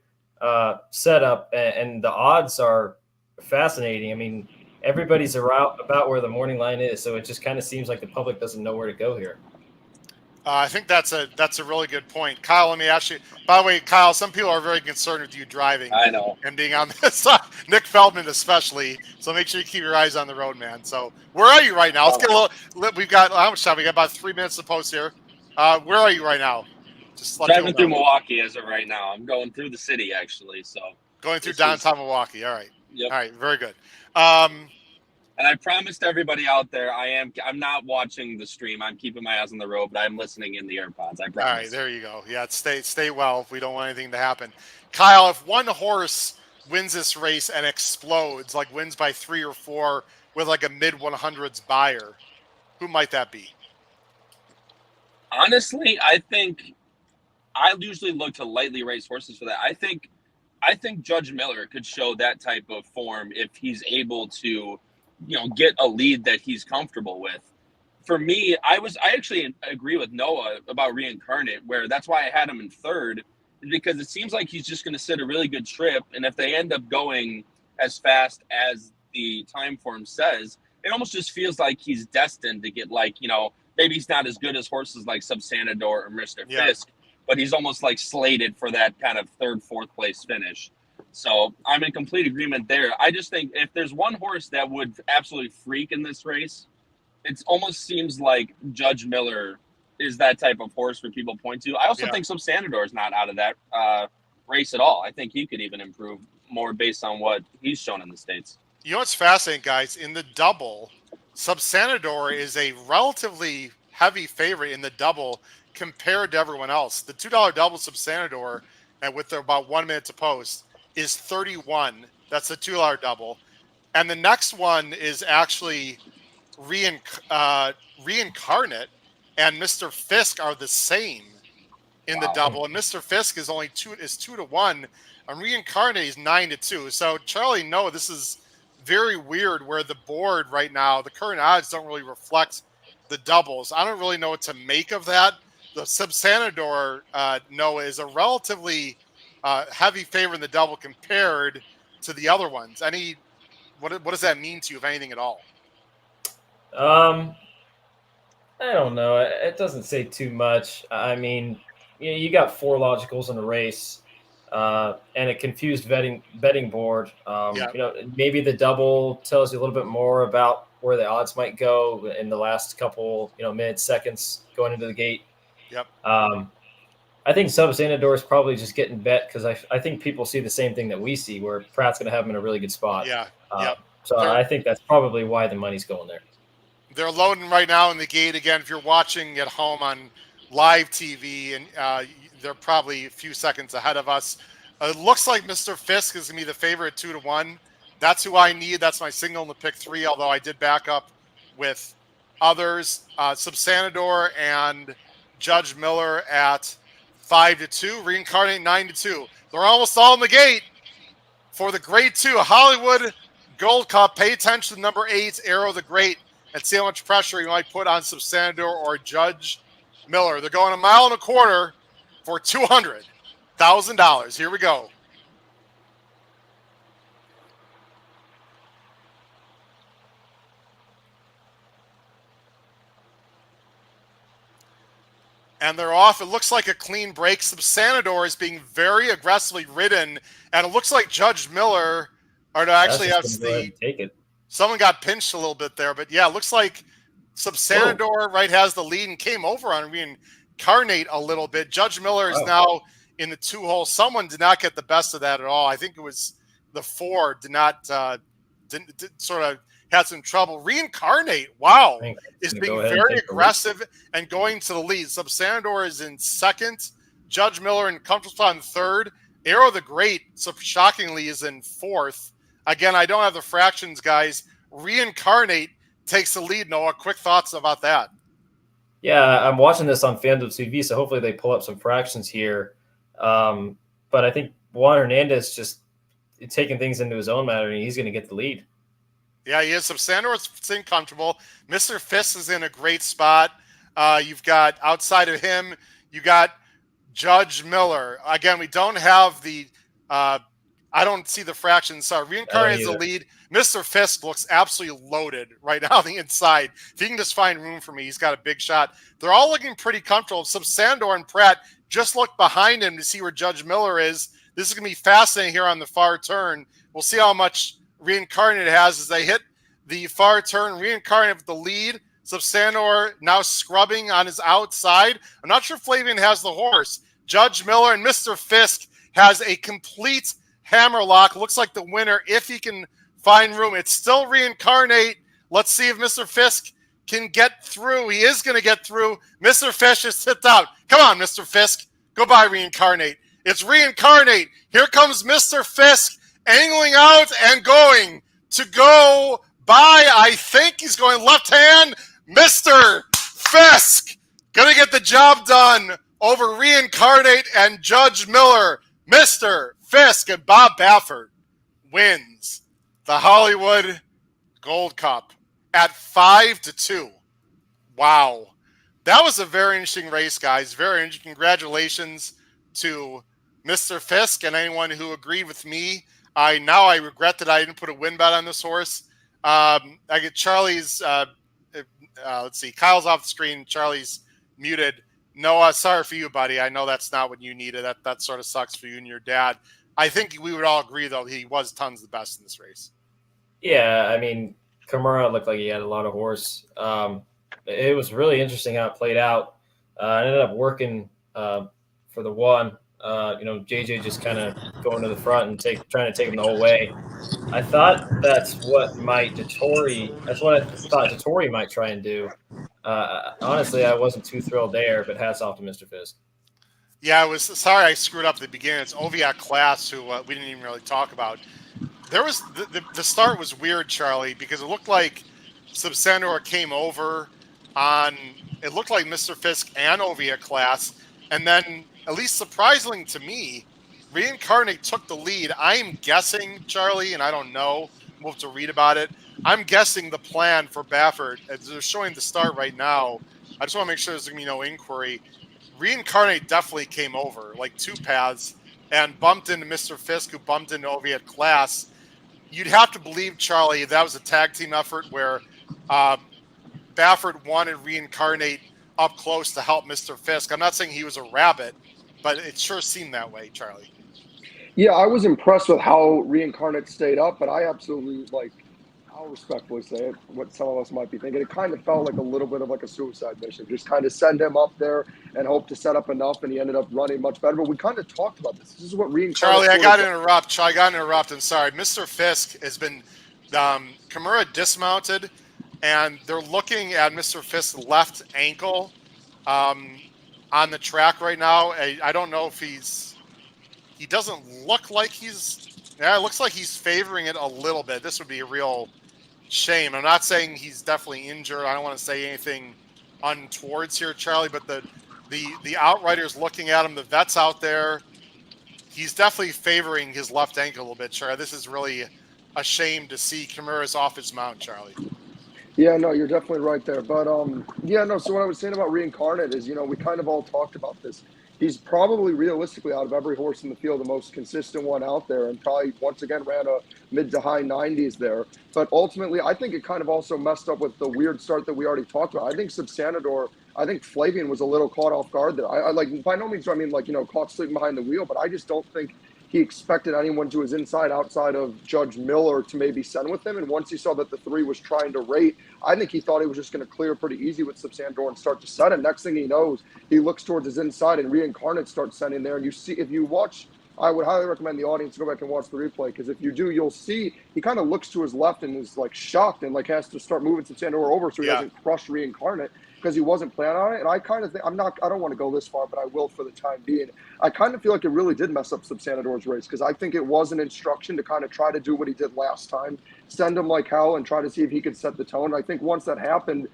setup, and the odds are fascinating. I mean, everybody's about where the morning line is, so it just kind of seems like the public doesn't know where to go here. I think that's a really good point. Kyle, let me ask you, by the way, Kyle, some people are very concerned with you driving. I know. And being on this, Nick Feldman especially. So make sure you keep your eyes on the road, man. So where are you right now? Let's get a little, we've got, how much time? We got about 3 minutes to post here. Where are you right now? Just let Driving through Milwaukee as of right now. I'm going through the city, actually. So going through downtown Milwaukee. All right. Yep. All right. Very good. And I promised everybody out there, I'm not watching the stream. I'm keeping my eyes on the road, but I'm listening in the AirPods. I promise. All right, there you go. Yeah, stay well if we don't want anything to happen. Kyle, if one horse wins this race and explodes, like wins by 3 or 4 with like a mid 100s buyer, who might that be? Honestly, I think I usually look to lightly raced horses for that. I think Judge Miller could show that type of form if he's able to, get a lead that he's comfortable with. For me, I actually agree with Noah about Reincarnate, where that's why I had him in third, because it seems like he's just going to sit a really good trip. And if they end up going as fast as the time form says, it almost just feels like he's destined to get maybe he's not as good as horses like Subsanador or Mr. Fisk, but he's almost like slated for that kind of third, fourth place finish. So I'm in complete agreement there. I just think if there's one horse that would absolutely freak in this race, it almost seems like Judge Miller is that type of horse for people point to. I also think Subsanador is not out of that race at all. I think he could even improve more based on what he's shown in the States. You know what's fascinating, guys? In the double, Subsanador is a relatively heavy favorite in the double compared to everyone else. The $2 double Subsanador, and with about 1 minute to post, is 31. That's the $2 double. And the next one is actually Reincarnate and Mr. Fisk are the same in the double. And Mr. Fisk is only 2 to 1. And Reincarnate is 9 to 2. So Charlie, no, this is very weird where the board right now, the current odds don't really reflect the doubles. I don't really know what to make of that. The Subsanador, Noah, is a relatively heavy favorite in the double compared to the other ones. What does that mean to you, if anything at all? I don't know. It doesn't say too much. I mean, you got 4 logicals in a race, and a confused betting board. Maybe the double tells you a little bit more about where the odds might go in the last couple, minutes, seconds going into the gate. Yep. I think Subsanador is probably just getting bet because I think people see the same thing that we see, where Pratt's going to have him in a really good spot. Yeah. So I think that's probably why the money's going there. They're loading right now in the gate. Again, if you're watching at home on live TV, and they're probably a few seconds ahead of us. It looks like Mr. Fisk is going to be the favorite at 2 to 1. That's who I need. That's my signal in the pick 3, although I did back up with others. Subsanador and Judge Miller at 5 to 2. Reincarnate 9 to 2. They're almost all in the gate for the Grade 2 Hollywood Gold Cup. Pay attention to number 8, Arrow the Great, and see how much pressure you might put on Subsanador or Judge Miller. They're going 1.25 miles for $200,000. Here we go. And they're off. It looks like a clean break. Subsanador is being very aggressively ridden, and it looks like Judge Miller, or no, actually, take it. Someone got pinched a little bit there, but yeah, it looks like Subsanador has the lead and came over on Reincarnate a little bit. Judge Miller is now in the 2-hole. Someone did not get the best of that at all. I think it was the 4 didn't sort of had some trouble. Reincarnate, wow, is being very aggressive and going to the lead. Subsanador is in second. Judge Miller in comfortable spot in third. Arrow the Great, so shockingly, is in fourth. Again, I don't have the fractions, guys. Reincarnate takes the lead. Noah, quick thoughts about that? Yeah, I'm watching this on FanDuel TV, so hopefully they pull up some fractions here. But I think Juan Hernandez just taking things into his own matter, and he's going to get the lead. Yeah, he is. Subsanador is sitting comfortable. Mr. Fisk is in a great spot. You've got, outside of him, you got Judge Miller. Again, we don't have the I don't see the fractions. Reincarnate is the lead. Mr. Fisk looks absolutely loaded right now on the inside. If he can just find room for me, he's got a big shot. They're all looking pretty comfortable. Sandor and Pratt just look behind him to see where Judge Miller is. This is going to be fascinating here on the far turn. We'll see how much Reincarnate has as they hit the far turn. Reincarnate with the lead. Sandor now scrubbing on his outside. I'm not sure Flavian has the horse. Judge Miller and Mr. Fisk has a complete hammerlock. Looks like the winner if he can find room. It's still Reincarnate. Let's see if Mr. Fisk can get through. He is going to get through. Mr. Fisk is tipped out. Come on, Mr. Fisk. Go by Reincarnate. It's Reincarnate. Here comes Mr. Fisk angling out and going to go by. I think he's going left hand. Mr. Fisk going to get the job done over Reincarnate and Judge Miller. Mr. Fisk and Bob Baffert wins the Hollywood Gold Cup at 5-2. Wow. That was a very interesting race, guys. Very interesting. Congratulations to Mr. Fisk and anyone who agreed with me. I regret that I didn't put a win bet on this horse. I get Charlie's, let's see, Kyle's off the screen. Charlie's muted. Noah, sorry for you, buddy. I know that's not what you needed. That sort of sucks for you and your dad. I think we would all agree, though, he was tons the best in this race. Yeah, I mean, Kimura looked like he had a lot of horse. It was really interesting how it played out. I ended up working for the one. JJ just kind of going to the front and trying to take him the whole way. I thought that's what I thought Dettori might try and do. Honestly, I wasn't too thrilled there, but hats off to Mr. Fisk. Yeah, sorry I screwed up at the beginning. It's Oviac Class, who we didn't even really talk about. There was the start was weird, Charlie, because it looked like Subsandor came over on, it looked like Mr. Fisk and Oviac Class, and then, at least surprisingly to me, Reincarnate took the lead. I'm guessing, Charlie, and I don't know, we'll have to read about it. I'm guessing the plan for Baffert, as they're showing the start right now, I just want to make sure there's going to be no inquiry. Reincarnate definitely came over, like two paths, and bumped into Mr. Fisk, who bumped into Oviac Class. You'd have to believe, Charlie, that was a tag team effort where Baffert wanted Reincarnate up close to help Mr. Fisk. I'm not saying he was a rabbit, but it sure seemed that way, Charlie. Yeah, I was impressed with how Reincarnate stayed up, but I absolutely, I'll respectfully say it, what some of us might be thinking. It kind of felt like a little bit of like a suicide mission. Just kind of send him up there and hope to set up enough, and he ended up running much better. But we kind of talked about this. This is what Reincarnate... Charlie, I got to interrupt. I'm sorry. Mr. Fisk has been... Kimura dismounted, and they're looking at Mr. Fisk's left ankle on the track right now. I don't know if he doesn't look like he's... Yeah, it looks like he's favoring it a little bit. This would be a real shame. I'm not saying he's definitely injured. I don't want to say anything untowards here, Charlie, but the outriders looking at him, the vets out there, he's definitely favoring his left ankle a little bit, Charlie. This is really a shame to see Kimura's off his mount, Charlie. Yeah, no, you're definitely right there. But, so what I was saying about Reincarnate is, we kind of all talked about this. He's probably realistically out of every horse in the field, the most consistent one out there, and probably once again ran a mid to high 90s there. But ultimately, I think it kind of also messed up with the weird start that we already talked about. I think I think Flavian was a little caught off guard there. I by no means, caught sleeping behind the wheel, but I just don't think he expected anyone to his inside outside of Judge Miller to maybe send with him. And once he saw that the three was trying to rate, I think he thought he was just going to clear pretty easy with Subsandor and start to set. And next thing he knows, he looks towards his inside and Reincarnate starts sending there. And you see, if you watch, I would highly recommend the audience to go back and watch the replay, because if you do, you'll see he kind of looks to his left and is shocked and has to start moving Subsandor over so he doesn't crush Reincarnate, because he wasn't planning on it. And I kind of think, I don't want to go this far, but I will for the time being. I kind of feel like it really did mess up Subsandor's race, because I think it was an instruction to kind of try to do what he did last time, send him like hell and try to see if he could set the tone. I think once that happened,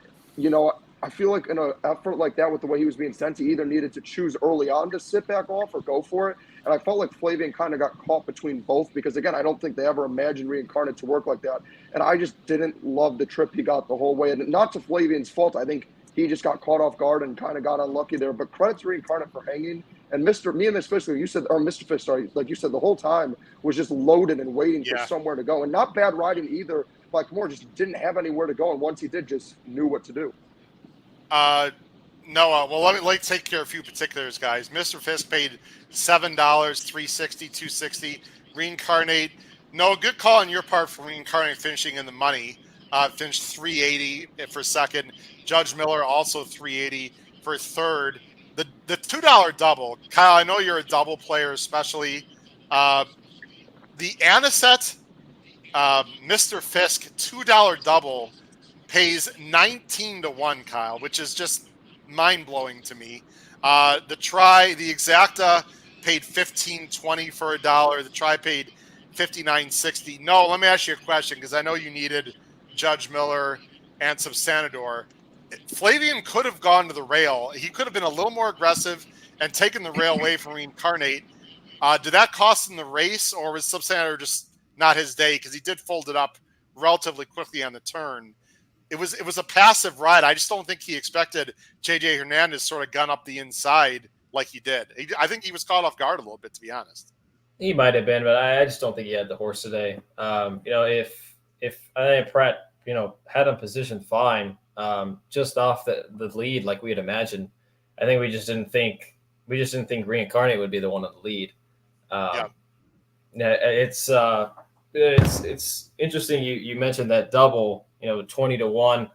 I feel like in an effort like that with the way he was being sent, he either needed to choose early on to sit back off or go for it. And I felt like Flavian kind of got caught between both, because, again, I don't think they ever imagined Reincarnate to work like that. And I just didn't love the trip he got the whole way. And not to Flavian's fault. I think he just got caught off guard and kind of got unlucky there. But credit to Reincarnate for hanging And me and Mr. Fisk, you said, or Mr. Fisk, sorry, like you said, the whole time was just loaded and waiting for somewhere to go. And not bad riding either. Like Moore just didn't have anywhere to go. And once he did, just knew what to do. Noah, well, let me take care of a few particulars, guys. Mr. Fisk paid $7, $360, $260. Reincarnate, no, good call on your part for Reincarnate finishing in the money. Finished $380 for second. Judge Miller also $380 for third. The $2 double, Kyle. I know you're a double player, especially the Aniset Mr. Fisk $2 double pays 19-1, Kyle, which is just mind-blowing to me. The Exacta paid $15.20 for $1. The Tri paid $59.60. No, let me ask you a question, because I know you needed Judge Miller and Subsanador. Flavian could have gone to the rail. He could have been a little more aggressive and taken the rail away from Reincarnate. Did that cost him the race, or was Subsanador just not his day? Because he did fold it up relatively quickly on the turn. It was a passive ride. I just don't think he expected JJ Hernandez sort of gun up the inside like he did. I think he was caught off guard a little bit, to be honest. He might have been, but I just don't think he had the horse today. If I think Pratt, had him positioned fine, just off the lead like we had imagined, I think we just didn't think Reincarnate would be the one on the lead. It's interesting. You mentioned that double, 20-1,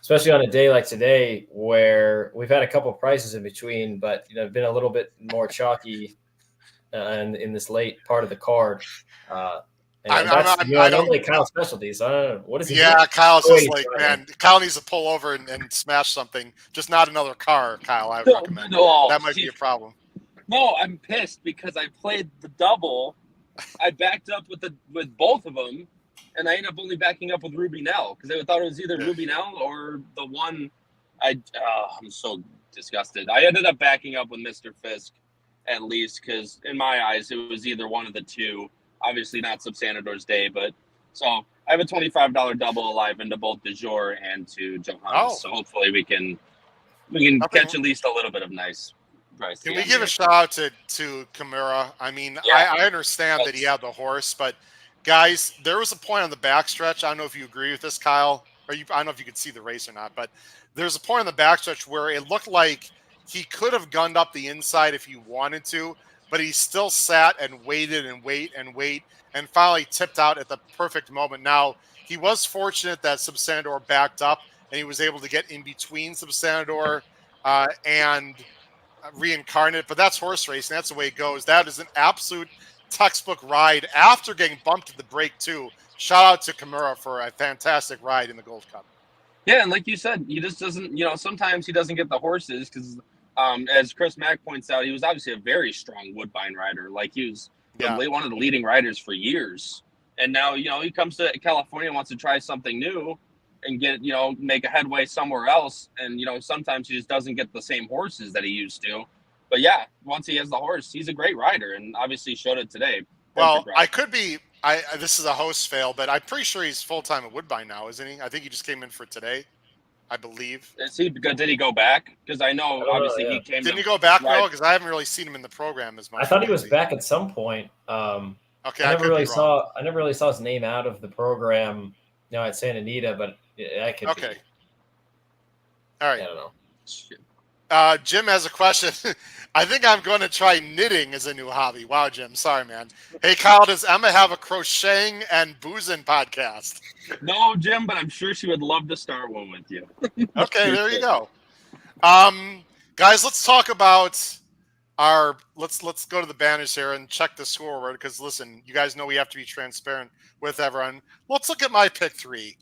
especially on a day like today where we've had a couple of prices in between, but been a little bit more chalky in this late part of the card. Normally Kyle's specialties. I don't know. What is he doing? Kyle's just like, man, Kyle needs to pull over and smash something. Just not another car, Kyle, I would recommend. That might be a problem. No, I'm pissed because I played the double. I backed up with both of them, and I ended up only backing up with Ruby Nell because I thought it was either Ruby Nell or the one. I'm so disgusted. I ended up backing up with Mr. Fisk at least because in my eyes it was either one of the two. Obviously not Subsanador's day, but so I have a $25 double alive into both De Jure and to Johannes. So hopefully we can catch at least a little bit of nice price. Can we give a shout out to Kimura? I mean, I understand that he had the horse, but guys, there was a point on the backstretch. I don't know if you agree with this, Kyle, or I don't know if you could see the race or not, but there's a point on the backstretch where it looked like he could have gunned up the inside if he wanted to, but he still sat and waited and finally tipped out at the perfect moment. Now, he was fortunate that Subsanador backed up and he was able to get in between Subsanador and Reincarnate, but that's horse racing. That's the way it goes. That is an absolute textbook ride after getting bumped at the break, too. Shout out to Kimura for a fantastic ride in the Gold Cup. Yeah, and like you said, he just doesn't, sometimes he doesn't get the horses because as Chris Mack points out, he was obviously a very strong Woodbine rider. Like he was one of the leading riders for years. And now, he comes to California and wants to try something new and get, make a headway somewhere else. And, sometimes he just doesn't get the same horses that he used to. But yeah, once he has the horse, he's a great rider and obviously showed it today. Well, this is a host fail, but I'm pretty sure he's full-time at Woodbine now, isn't he? I think he just came in for today. I believe. Did he go back? Because I know obviously he came. Didn't he go back though? Because I haven't really seen him in the program as much. I thought he was back at some point. Okay, I never really saw his name out of the program. At Santa Anita, but I could. Okay. All right. I don't know. Jim has a question. I think I'm going to try knitting as a new hobby. Wow, Jim. Sorry, man. Hey, Kyle, does Emma have a crocheting and boozing podcast? No, Jim, but I'm sure she would love to start one with you. Okay, there you go. Guys, let's talk about let's go to the banners here and check the scoreboard because, listen, you guys know we have to be transparent with everyone. Let's look at my pick 3.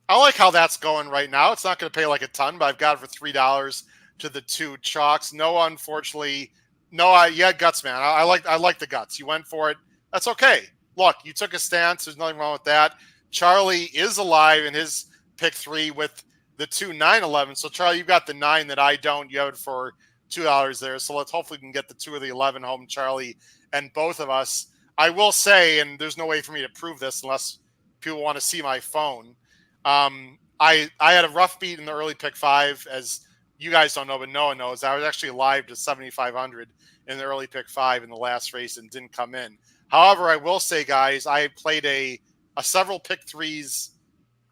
I like how that's going right now. It's not going to pay like a ton, but I've got it for $3 to the 2 chalks. Noah, unfortunately, you had guts, man. I like the guts. You went for it. That's okay. Look, you took a stance. There's nothing wrong with that. Charlie is alive in his pick 3 with the 2 911. So Charlie, you got the 9 that I don't. You have it for $2 there. So let's hopefully we can get the 2 of the 11 home, Charlie and both of us. I will say, and there's no way for me to prove this unless people want to see my phone. I had a rough beat in the early pick 5 as you guys don't know, but Noah knows, I was actually live to 7,500 in the early pick 5 in the last race and didn't come in. However, I will say, guys, I played a several pick 3s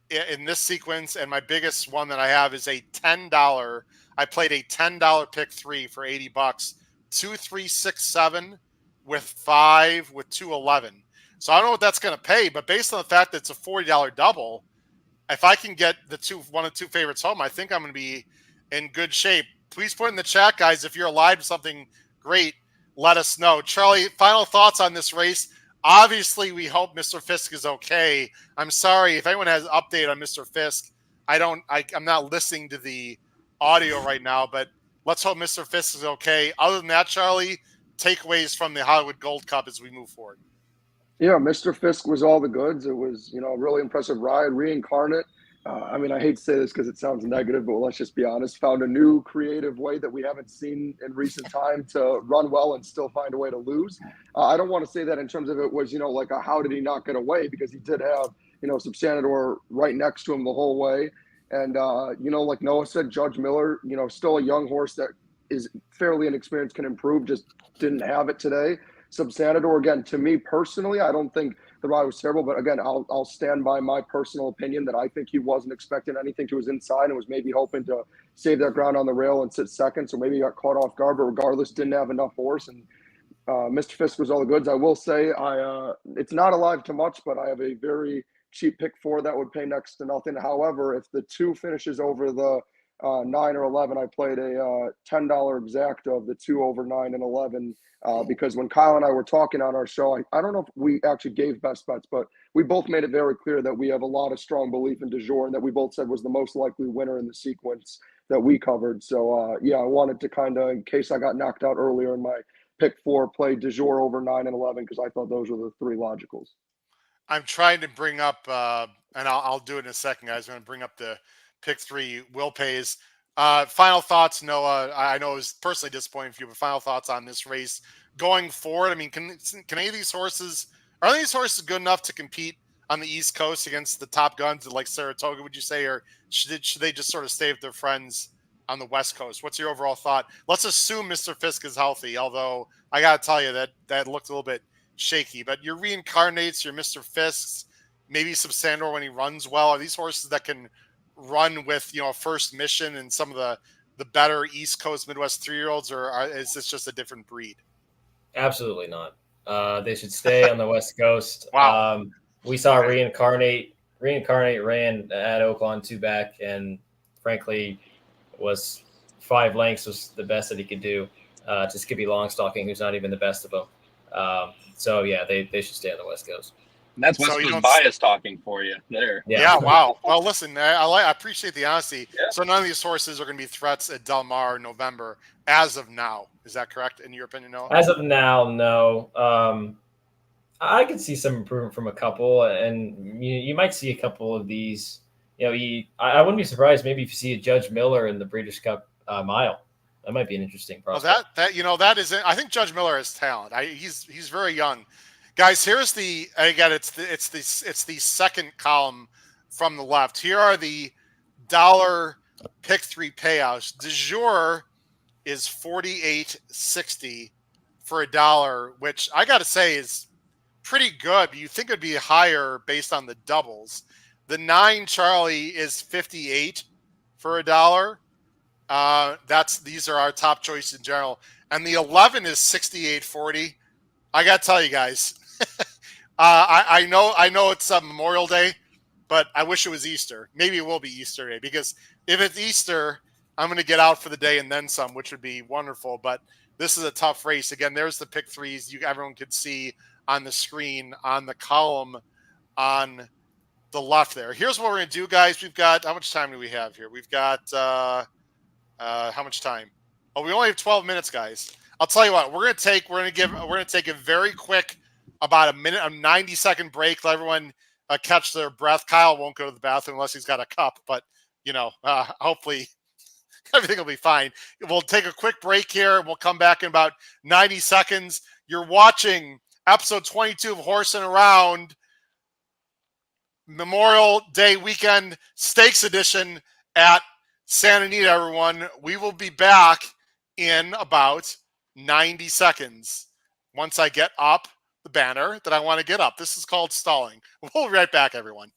in this sequence, and my biggest one that I have is a $10. I played a $10 pick 3 for $80, 2, 3, 6, 7 with 5 with 2, 11. So I don't know what that's going to pay, but based on the fact that it's a $40 double, if I can get one of two favorites home, I think I'm going to be in good shape. Please put in the chat, guys, if you're alive to something great, let us know. Charlie, final thoughts on this race. Obviously, we hope Mr. Fisk is okay. I'm sorry if anyone has an update on Mr. Fisk. I'm not listening to the audio right now, but let's hope Mr. Fisk is okay. Other than that, Charlie, takeaways from the Hollywood Gold Cup as we move forward. Yeah, Mr. Fisk was all the goods. It was, a really impressive ride. Reincarnate. I hate to say this because it sounds negative, but let's just be honest. Found a new creative way that we haven't seen in recent time to run well and still find a way to lose. I don't want to say that in terms of it was, like a how did he not get away, because he did have, Subsanador right next to him the whole way. And, like Noah said, Judge Miller, still a young horse that is fairly inexperienced, can improve, just didn't have it today. Subsanador, again, to me personally, I don't think the ride was terrible, but again, I'll stand by my personal opinion that I think he wasn't expecting anything to his inside and was maybe hoping to save that ground on the rail and sit second, so maybe he got caught off guard, but regardless, didn't have enough horse, and Mr. Fisk was all the goods. I will say it's not alive to much, but I have a very cheap pick 4 that would pay next to nothing. However, if the 2 finishes over the 9 or 11, I played a $10 exacta of the 2 over 9 and 11. Because when Kyle and I were talking on our show, I don't know if we actually gave best bets, but we both made it very clear that we have a lot of strong belief in De Jour and that we both said was the most likely winner in the sequence that we covered. So, I wanted to kind of, in case I got knocked out earlier in my pick 4, play De Jour over 9 and 11 because I thought those were the 3 logicals. I'm trying to bring up, and I'll do it in a second, guys. I'm going to bring up the pick 3 will pays. Final thoughts, Noah. I know it was personally disappointing for you, but final thoughts on this race going forward. Can any of these horses, are these horses good enough to compete on the East Coast against the top guns like Saratoga, would you say, or should they just sort of stay with their friends on the West Coast? What's your overall thought? Let's assume Mr. Fisk is healthy, although I got to tell you that looked a little bit shaky, but your Reincarnates, your Mr. Fisks, maybe some Sandor when he runs well. Are these horses that can run with, first mission and some of the better East Coast Midwest 3-year-olds, or is this just a different breed? Absolutely not. They should stay on the West Coast. Wow. We saw Reincarnate ran at Oaklawn 2-back, and frankly was 5 lengths was the best that he could do to Skippy Longstocking, who's not even the best of them. So yeah, they should stay on the West Coast. That's West Coast bias talking for you there. Yeah. Wow. Well, listen, I appreciate the honesty. Yeah. So none of these horses are going to be threats at Del Mar in November as of now. Is that correct in your opinion, Noah? As of now, no. I could see some improvement from a couple, and you might see a couple of these. I wouldn't be surprised maybe if you see a Judge Miller in the Breeders' Cup Mile. That might be an interesting prospect. Well, that is. I think Judge Miller has talent. He's very young. Guys, here's it's the second column from the left. Here are the dollar pick 3 payouts. De Jour is $48.60 for $1, which I got to say is pretty good. But you think it'd be higher based on the doubles. The 9 Charlie is $58 for $1. These are our top choice in general, and the 11 is $68.40. I got to tell you guys. I know it's Memorial Day, but I wish it was Easter. Maybe it will be Easter Day, because if it's Easter, I'm going to get out for the day and then some, which would be wonderful. But this is a tough race. Again, there's the pick 3s everyone could see on the screen on the column on the left there. Here's what we're going to do, guys. We've got, how much time do we have here? We've got how much time? Oh, we only have 12 minutes, guys. I'll tell you what, we're going to take a very quick, about a 90-second break. Let everyone catch their breath. Kyle won't go to the bathroom unless he's got a cup, but hopefully everything will be fine. We'll take a quick break here. We'll come back in about 90 seconds. You're watching episode 22 of Horsin Around, Memorial Day weekend stakes edition at Santa Anita, everyone. We will be back in about 90 seconds once I get up the banner that I want to get up. This is called stalling. We'll be right back, everyone.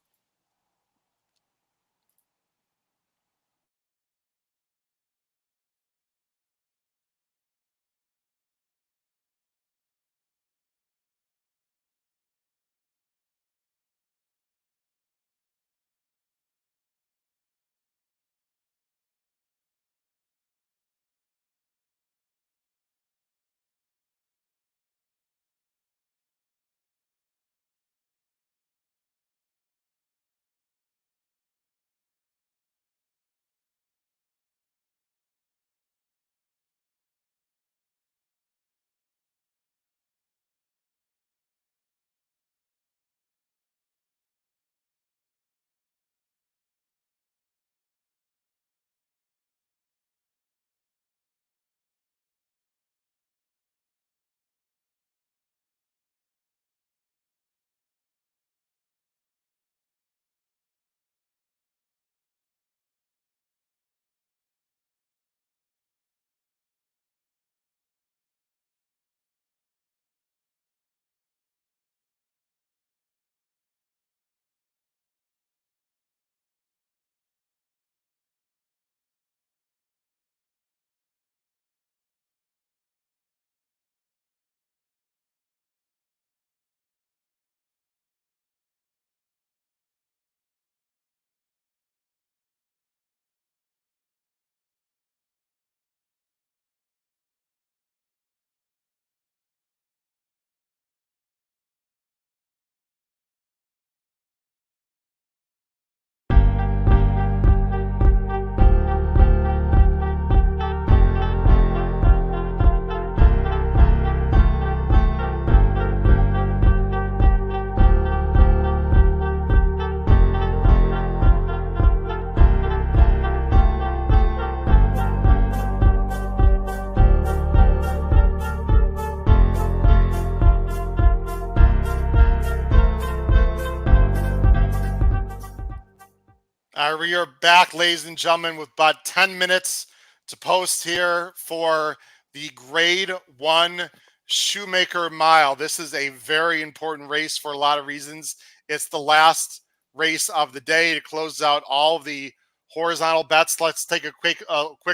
We are back, ladies and gentlemen, with about 10 minutes to post here for the Grade 1 Shoemaker Mile. This is a very important race for a lot of reasons. It's the last race of the day to close out all of the horizontal bets. Let's take a quick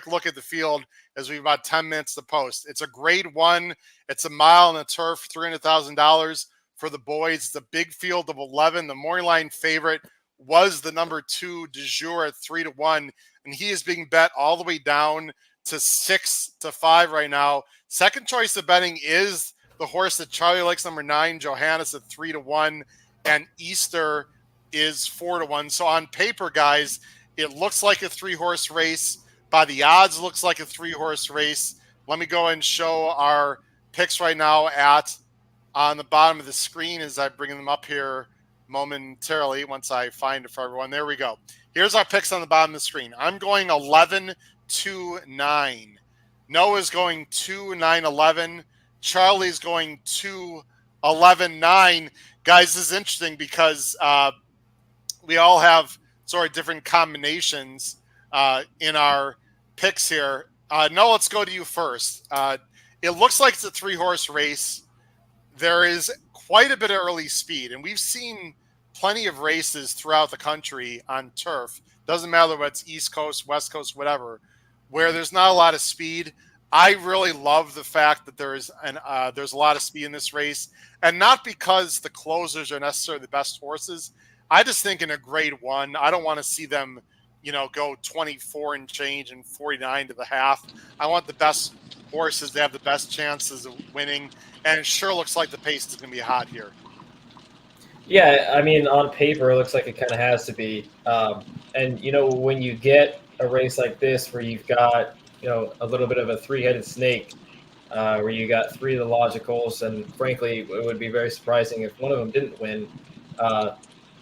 look at the field as we have about 10 minutes to post. It's a Grade 1. It's a mile on the turf, $300,000 for the boys. It's a big field of 11. The morning line favorite was the number 2 de jour at 3-1, and he is being bet all the way down to 6-5 right now. Second choice of betting is the horse that Charlie likes, number 9, Johannes, at 3-1, and Easter is 4-1. So on paper, guys, it looks like a 3-horse race. By the odds, looks like a 3-horse race. Let me go and show our picks right now on the bottom of the screen as I bring them up here momentarily once I find it for everyone. There we go. Here's our picks on the bottom of the screen. I'm going 11-9. Noah's going 2-9-11. Charlie's going 2-11-9. Guys, this is interesting because we all have sort of different combinations in our picks here. Noah, let's go to you first. It looks like it's a 3-horse race. There is quite a bit of early speed, and we've seen plenty of races throughout the country on turf. Doesn't matter whether it's East Coast, West Coast, whatever, where there's not a lot of speed. I really love the fact that there's a lot of speed in this race, and not because the closers are necessarily the best horses. I just think in a Grade 1, I don't want to see them, go 24 and change and 49 to the half. I want the best horses to have the best chances of winning, and it sure looks like the pace is going to be hot here. Yeah, I mean, on paper, it looks like it kind of has to be. And, when you get a race like this where you've got, a little bit of a 3-headed snake, where you got 3 of the logicals, and frankly, it would be very surprising if one of them didn't win.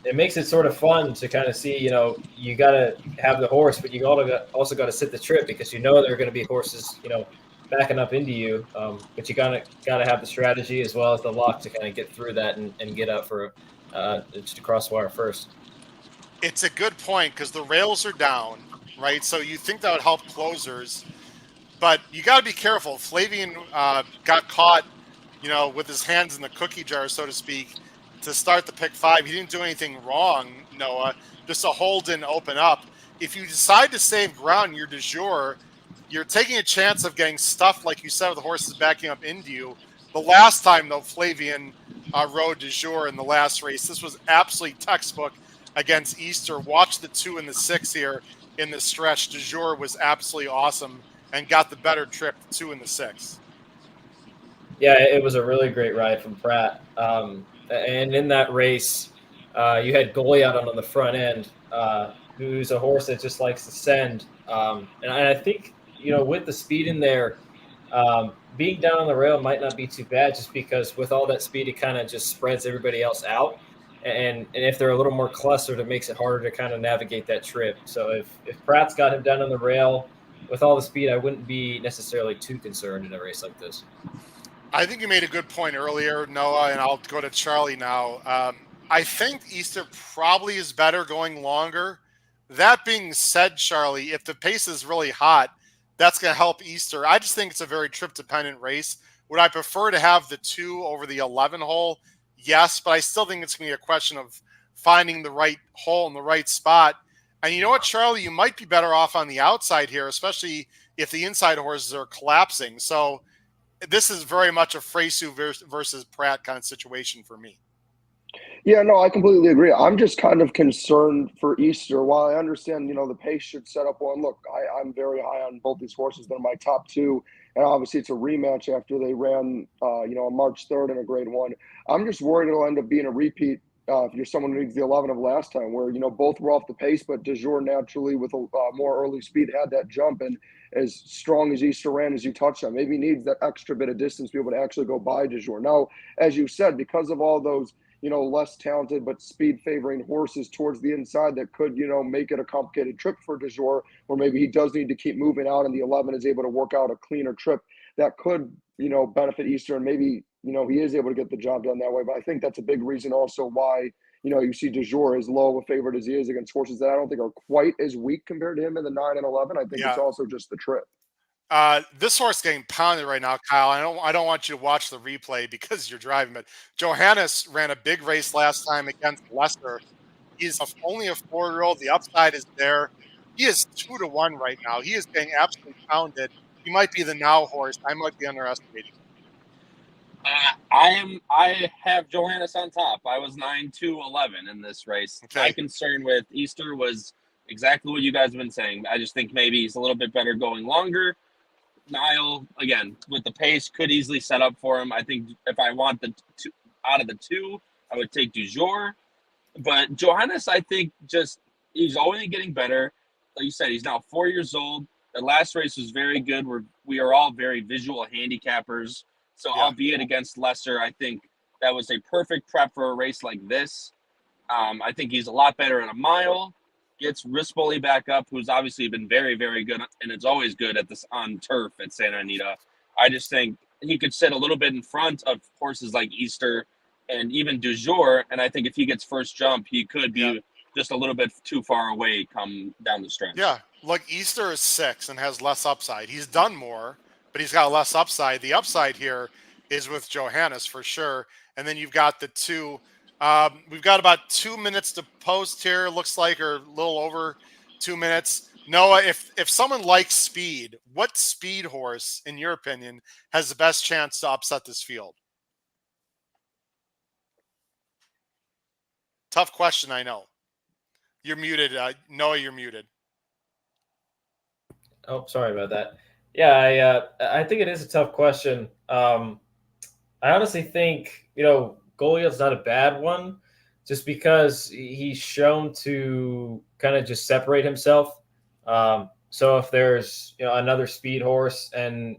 It makes it sort of fun to kind of see, you got to have the horse, but you also got to sit the trip because there are going to be horses, backing up into you, but you gotta have the strategy as well as the luck to kind of get through that and get up for just to cross wire first. It's a good point because the rails are down. right? So you think that would help closers, but you got to be careful. Flavian got caught, with his hands in the cookie jar, so to speak, to start the pick 5. He didn't do anything wrong, Noah. Just a hole didn't open up. If you decide to save ground, you're de jour, you're taking a chance of getting stuffed, like you said, with the horses backing up into you. The last time, though, Flavian rode de jour in the last race. This was absolutely textbook against Easter. Watch the 2 and the 6 here in the stretch. De jour was absolutely awesome and got the better trip, the 2 and the 6. Yeah, it was a really great ride from Pratt. And in that race, you had Goliath on the front end, who's a horse that just likes to send. And I think, with the speed in there, being down on the rail might not be too bad, just because with all that speed, it kind of just spreads everybody else out. And if they're a little more clustered, it makes it harder to kind of navigate that trip. So if Pratt's got him down on the rail with all the speed, I wouldn't be necessarily too concerned in a race like this. I think you made a good point earlier, Noah, and I'll go to Charlie now. I think Easter probably is better going longer. That being said, Charlie, if the pace is really hot, that's going to help Easter. I just think it's a very trip-dependent race. Would I prefer to have the 2 over the 11 hole? Yes, but I still think it's going to be a question of finding the right hole in the right spot. And you know what, Charlie? You might be better off on the outside here, especially if the inside horses are collapsing. So this is very much a Fresu versus Pratt kind of situation for me. Yeah, no, I completely agree. I'm just kind of concerned for Easter. While I understand, the pace should set up well. And look, I'm very high on both these horses. They're my top 2. And obviously it's a rematch after they ran, on March 3rd in a grade 1. I'm just worried it'll end up being a repeat if you're someone who needs the 11 of last time, where, both were off the pace, but de jour naturally with a more early speed had that jump. And as strong as Easter ran, as you touched on, maybe needs that extra bit of distance to be able to actually go by de jour. Now, as you said, because of all those less talented but speed favoring horses towards the inside, that could, make it a complicated trip for de jour, or maybe he does need to keep moving out and the 11 is able to work out a cleaner trip that could, benefit Easter. And maybe, he is able to get the job done that way. But I think that's a big reason also why, you see de jour as low a favorite as he is against horses that I don't think are quite as weak compared to him in the 9 and 11. I think it's also just the trip. This horse getting pounded right now, Kyle. I don't want you to watch the replay because you're driving, but Johannes ran a big race last time against Leicester. He's only a 4-year-old. The upside is there. He is 2-1 right now. He is getting absolutely pounded. He might be the now horse. I might be underestimating. I have Johannes on top. I was 9-11 in this race. Okay. My concern with Easter was exactly what you guys have been saying. I just think maybe he's a little bit better going longer. Nile, again, with the pace, could easily set up for him. I think if I want the 2 out of the 2, I would take du jour. But Johannes, I think he's only getting better. Like you said, he's now 4 years old. The last race was very good. We are all very visual handicappers. So albeit against Leicester, I think that was a perfect prep for a race like this. I think he's a lot better at a mile. Gets Rispoli back up, who's obviously been very, very good, and it's always good at this on turf at Santa Anita. I just think he could sit a little bit in front of horses like Easter and even du jour, and I think if he gets first jump, he could be just a little bit too far away come down the stretch. Yeah, look, Easter is 6 and has less upside. He's done more, but he's got less upside. The upside here is with Johannes for sure, and then you've got the 2. We've got about 2 minutes to post here, looks like, or a little over 2 minutes. Noah, if someone likes speed, what speed horse, in your opinion, has the best chance to upset this field? Tough question, I know. You're muted. Noah, you're muted. Oh, sorry about that. Yeah, I think it is a tough question. I honestly think, Goliath's not a bad one, just because he's shown to kind of just separate himself. So if there's another speed horse and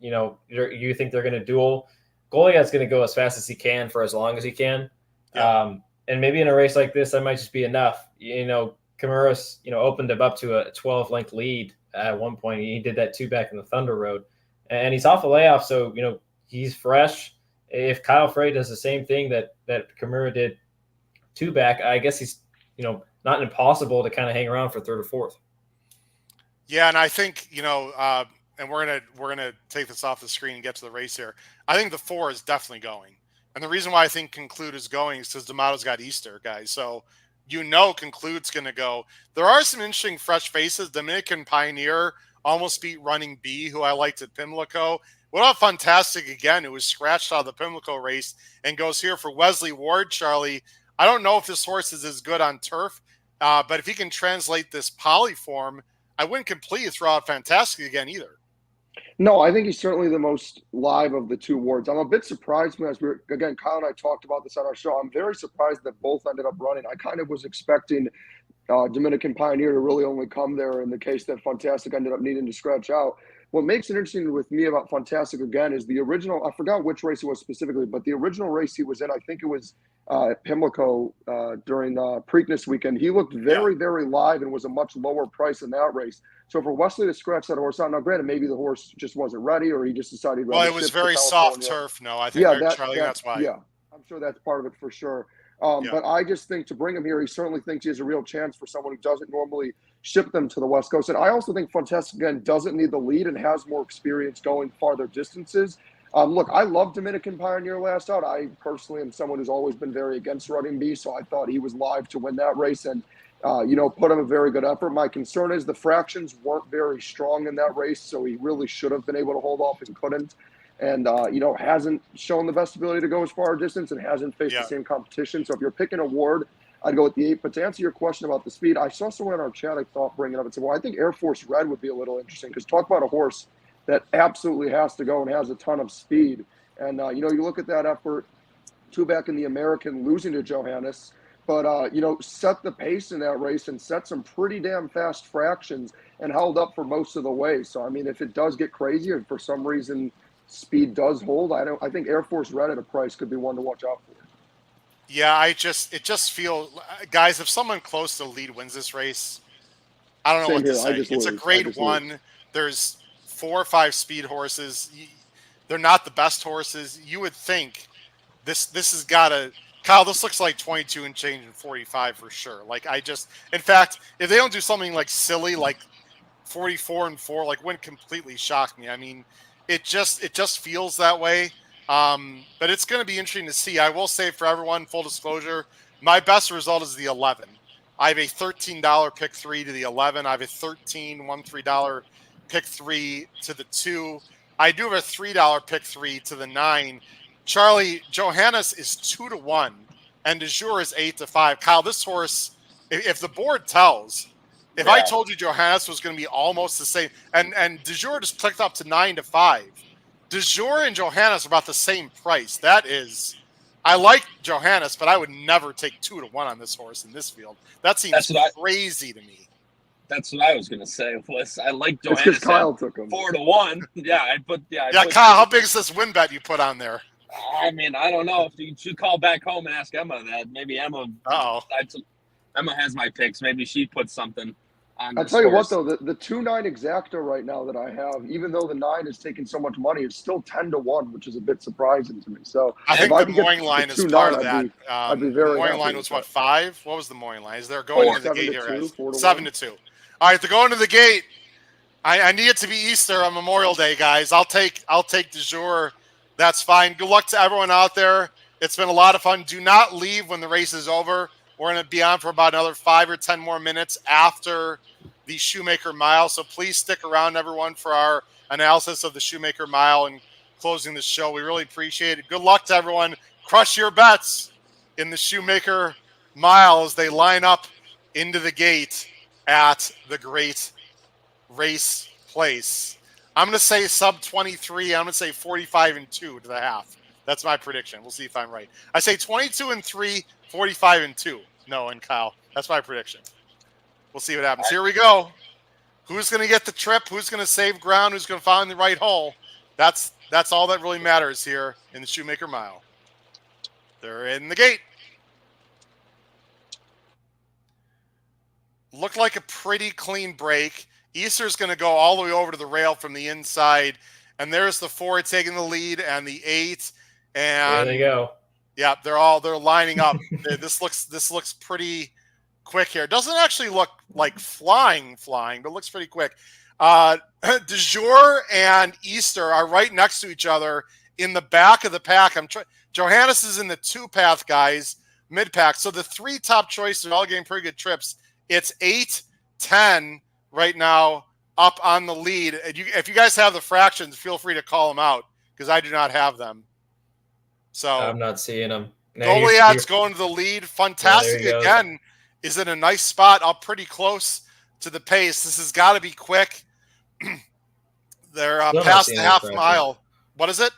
you think they're going to duel, Goliath's going to go as fast as he can for as long as he can. Yeah. And maybe in a race like this, that might just be enough. Kimura's opened him up to a 12-length lead at one point. He did that too back in the Thunder Road, and he's off a layoff, so he's fresh. If Kyle Frey does the same thing that Kimura did 2 back, I guess he's not impossible to kind of hang around for 3rd or 4th. Yeah, and I think, and we're gonna take this off the screen and get to the race here. I think the 4 is definitely going, and the reason why I think Conclude is going is because D'Amato's got Easter, guys. So Conclude's gonna go. There are some interesting fresh faces. Dominican Pioneer almost beat Running B, who I liked at Pimlico. What about Fantastic again, who was scratched out of the Pimlico race and goes here for Wesley Ward, Charlie. I don't know if this horse is as good on turf, but if he can translate this poly form, I wouldn't completely throw out Fantastic again either. No, I think he's certainly the most live of the 2 wards. I'm a bit surprised as again, Kyle and I talked about this on our show. I'm very surprised that both ended up running. I kind of was expecting Dominican Pioneer to really only come there in the case that Fantastic ended up needing to scratch out. What makes it interesting with me about Fantastic again is the original, I forgot which race it was specifically, but the original race he was in, I think it was Pimlico during Preakness weekend. He looked very, very live and was a much lower price in that race. So for Wesley to scratch that horse out, now granted, maybe the horse just wasn't ready or he just decided. Well, it was very soft turf. No, I think, Charlie, that's why. Yeah, I'm sure that's part of it for sure. But I just think to bring him here, he certainly thinks he has a real chance for someone who doesn't normally ship them to the West Coast. And I also think Fantastic, again, doesn't need the lead and has more experience going farther distances. Look, I love Dominican Pioneer last out. I personally am someone who's always been very against Running B, so I thought he was live to win that race and, put him a very good effort. My concern is the fractions weren't very strong in that race, so he really should have been able to hold off and couldn't. And, hasn't shown the best ability to go as far a distance and hasn't faced the same competition. So if you're picking a ward, I'd go with the 8. But to answer your question about the speed, I saw someone in our chat, I thought, bring it up and say, well, I think Air Force Red would be a little interesting because talk about a horse that absolutely has to go and has a ton of speed. And, you look at that effort, 2 back in the American, losing to Johannes, but, set the pace in that race and set some pretty damn fast fractions and held up for most of the way. So, I mean, if it does get crazy and for some reason speed does hold, I think Air Force Red at a price could be one to watch out for. Yeah, it just feels, guys, if someone close to the lead wins this race, I don't know what to say. It's a grade 1. There's 4 or 5 speed horses. They're not the best horses. You would think this has got to, Kyle, this looks like 22 and change and 45 for sure. In fact, if they don't do something like silly, like 44 and 4, wouldn't completely shock me. I mean, it just feels that way. But it's going to be interesting to see. I will say for everyone, full disclosure, my best result is the 11. I have a $13 pick 3 to the 11. I have a $13 pick 3 to the 2. I do have a $3 pick 3 to the 9. Charlie, Johannes is 2 to 1, and De Jour is 8 to 5. Kyle, this horse, if the board tells, if I told you Johannes was going to be almost the same, and De Jour just clicked up to 9 to 5. De Jour and Johannes are about the same price. That is, I like Johannes, but I would never take 2 to 1 on this horse in this field. That seems crazy to me. That's what I was going to say. I like Johannes. Kyle took him 4 to 1. Yeah, Kyle, how big is this win bet you put on there? I mean, I don't know. If you should call back home and ask Emma that. Maybe Emma. Emma has my picks. Maybe she put something on. I'll tell you what, though, the 2-9 exacta right now that I have, even though the 9 is taking so much money, it's still 10 to 1, which is a bit surprising to me. So I think the Moying line is part of that. I'd be very Moying line was what, 5? What was the Moying line? Is there going into the gate here? 7 to 2. All right, they're going to the gate. I need it to be Easter on Memorial Day, guys. I'll take De Jour. That's fine. Good luck to everyone out there. It's been a lot of fun. Do not leave when the race is over. We're going to be on for about another 5 or 10 more minutes after the Shoemaker Mile. So please stick around, everyone, for our analysis of the Shoemaker Mile and closing the show. We really appreciate it. Good luck to everyone. Crush your bets in the Shoemaker Mile as they line up into the gate at the great race place. I'm going to say sub 23. I'm going to say 45 and 2 to the half. That's my prediction. We'll see if I'm right. I say 22 and 3, 45 and 2. No, and Kyle. That's my prediction. We'll see what happens. Here we go. Who's going to get the trip? Who's going to save ground? Who's going to find the right hole? That's all that really matters here in the Shoemaker Mile. They're in the gate. Looked like a pretty clean break. Easter's going to go all the way over to the rail from the inside. And there's the 4 taking the lead and the 8. And there they go. Yeah, they're lining up. This looks pretty quick here. Doesn't actually look like flying, but looks pretty quick. De Jour and Easter are right next to each other in the back of the pack. Johannes is in the 2-path, guys, mid-pack. So the 3 top choices are all getting pretty good trips. It's 8-10 right now up on the lead. If you guys have the fractions, feel free to call them out because I do not have them. So I'm not seeing them. Goliad's going to the lead. Fantastic again is in a nice spot up pretty close to the pace. This has got to be quick. They're past the half mile. What is it?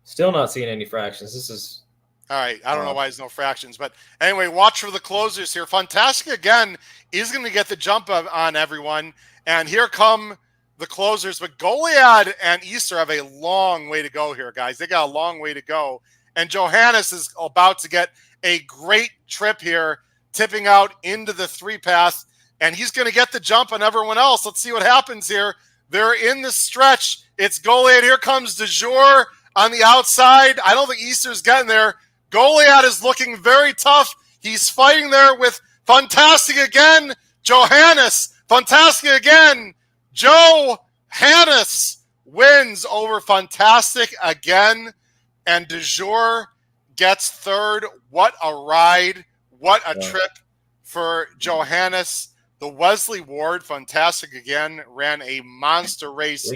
Still not seeing any fractions. This is all right. I don't know why there's no fractions, but anyway, watch for the closers here. Fantastic again is going to get the jump on everyone, and here come the closers. But Goliad and Easter have a long way to go here, guys. They got a long way to go, and Johannes is about to get a great trip here, tipping out into the 3-path, and he's going to get the jump on everyone else. Let's see what happens here. They're in the stretch. It's Goliad. Here comes De Jour on the outside. I don't think Easter's getting there. Goliad is looking very tough. He's fighting there with Fantastic again. Johannes. Fantastic again. Johannes wins over Fantastic again. And De Jour gets third. What a ride. What a trip for Johannes. The Wesley Ward, Fantastic again, ran a monster race.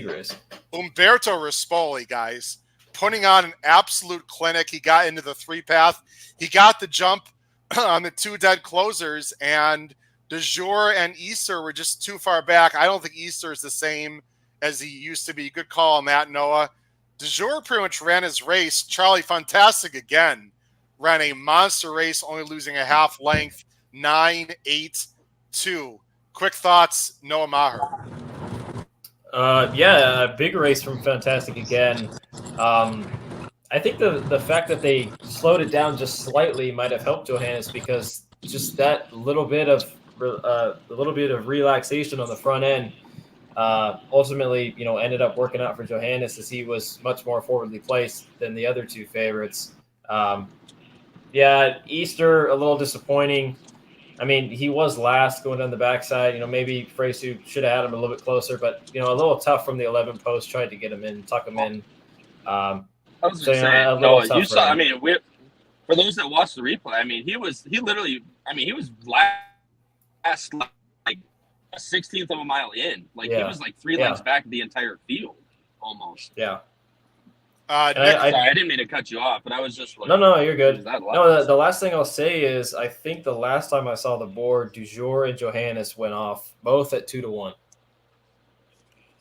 Umberto Rispoli, guys, putting on an absolute clinic. He got into the 3-path. He got the jump on the 2 dead closers, and De Jour and Easter were just too far back. I don't think Easter is the same as he used to be. Good call on that, Noah. De Jour pretty much ran his race. Charlie, Fantastic again, ran a monster race, only losing a half length, 9-8. 2. Quick thoughts, Noah Maher. Big race from Fantastic again. I think the fact that they slowed it down just slightly might have helped Johannes, because just that little bit of relaxation on the front end ultimately, ended up working out for Johannes, as he was much more forwardly placed than the other 2 favorites. Easter, a little disappointing. I mean, he was last going down the backside. Maybe Freysu should have had him a little bit closer, but, a little tough from the 11 post, tried to get him in, tuck him in. I was going to say, Noah, you saw, for those that watched the replay, he was last, like a 16th of a mile in. He was like 3 lengths back the entire field, almost. Yeah. Nick, sorry, I didn't mean to cut you off, but I was just like, no, you're good. No, the last thing I'll say is I think the last time I saw the board, De Jour and Johannes went off both at 2-1.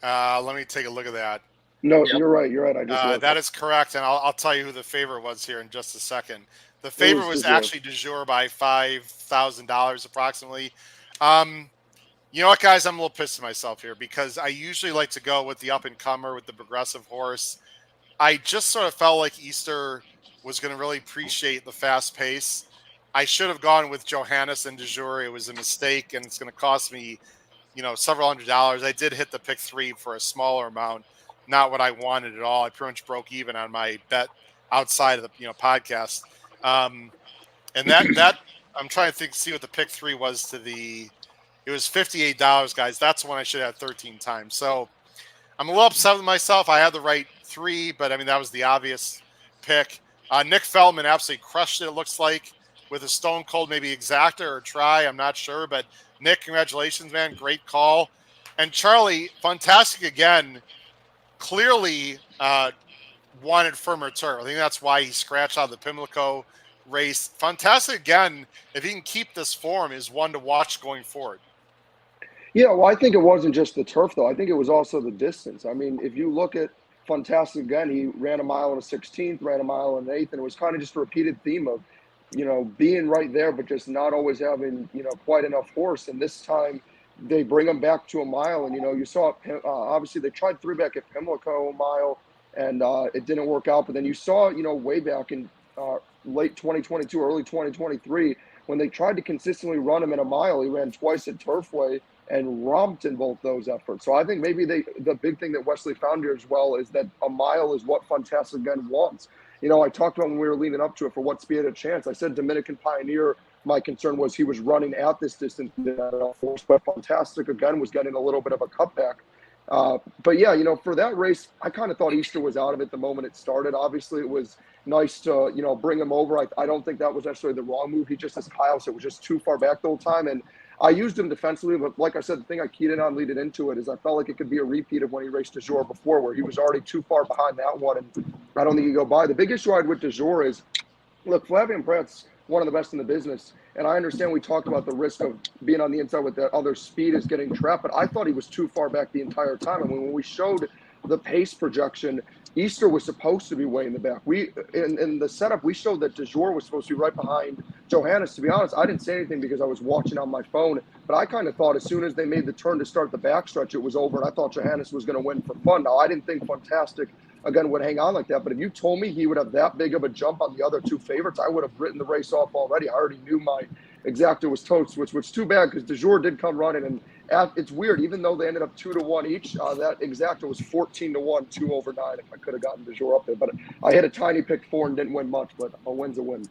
Let me take a look at that. No, You're right. I just that is correct, and I'll tell you who the favorite was here in just a second. The favorite was actually De Jour by $5,000 approximately. You know what, guys? I'm a little pissed at myself here because I usually like to go with the up-and-comer, with the progressive horse. I just sort of felt like Easter was going to really appreciate the fast pace. I should have gone with Johannes and De Jour. It was a mistake, and it's going to cost me, several $100s. I did hit the pick 3 for a smaller amount, not what I wanted at all. I pretty much broke even on my bet outside of the podcast. And that I'm trying to see what the pick 3 was to the. It was $58, guys. That's when I should have 13 times. So I'm a little upset with myself. I had the right 3, but that was the obvious pick. Nick Feldman absolutely crushed it, looks like, with a stone cold, maybe exacta or try. I'm not sure, but Nick, congratulations, man. Great call. And Charlie, Fantastic again, clearly wanted firmer turf. I think that's why he scratched out of the Pimlico race. Fantastic again, if he can keep this form, is one to watch going forward. Yeah, well, I think it wasn't just the turf, though. I think it was also the distance. If you look at Fantastic again, he ran a mile and a 16th, ran a mile and an 8th, and it was kind of just a repeated theme of, being right there, but just not always having, quite enough horse. And this time they bring him back to a mile. And, you saw, obviously they tried 3-back at Pimlico mile, and it didn't work out. But then you saw, way back in late 2022, early 2023, when they tried to consistently run him in a mile, he ran twice at Turfway and romped in both those efforts. So I think maybe the big thing that Wesley found here as well is that a mile is what Fantastic again wants. I talked about when we were leading up to it for what speed had a chance. I said Dominican Pioneer my concern was he was running at this distance, but Fantastic again was getting a little bit of a cutback. But yeah, for that race, I kind of thought Easter was out of it the moment it started. Obviously, it was nice to, bring him over. I don't think that was necessarily the wrong move. He just has Kyle, so it was just too far back the whole time. And I used him defensively, but like I said, the thing I keyed in on leading into it is I felt like it could be a repeat of when he raced DeJour before, where he was already too far behind that one, and I don't think he go by. The big issue I had with DeJour is, look, Flavien Prat's one of the best in the business, and I understand we talked about the risk of being on the inside with that other speed is getting trapped, but I thought he was too far back the entire time. I mean, when we showed the pace projection, Easter was supposed to be way in the back. In the setup, we showed that DeJour was supposed to be right behind Johannes. To be honest, I didn't say anything because I was watching on my phone, but I kind of thought as soon as they made the turn to start the backstretch, it was over, and I thought Johannes was going to win for fun. Now, I didn't think Fantastic, again, would hang on like that, but if you told me he would have that big of a jump on the other two favorites, I would have written the race off already. I already knew my exacta was toast, which was too bad because DeJour did come running, and it's weird. Even though they ended up 2-1 each, that exacta was 14-1, 2 over 9. If I could have gotten DeJour up there, but I hit a tiny pick 4 and didn't win much. But a win's a win.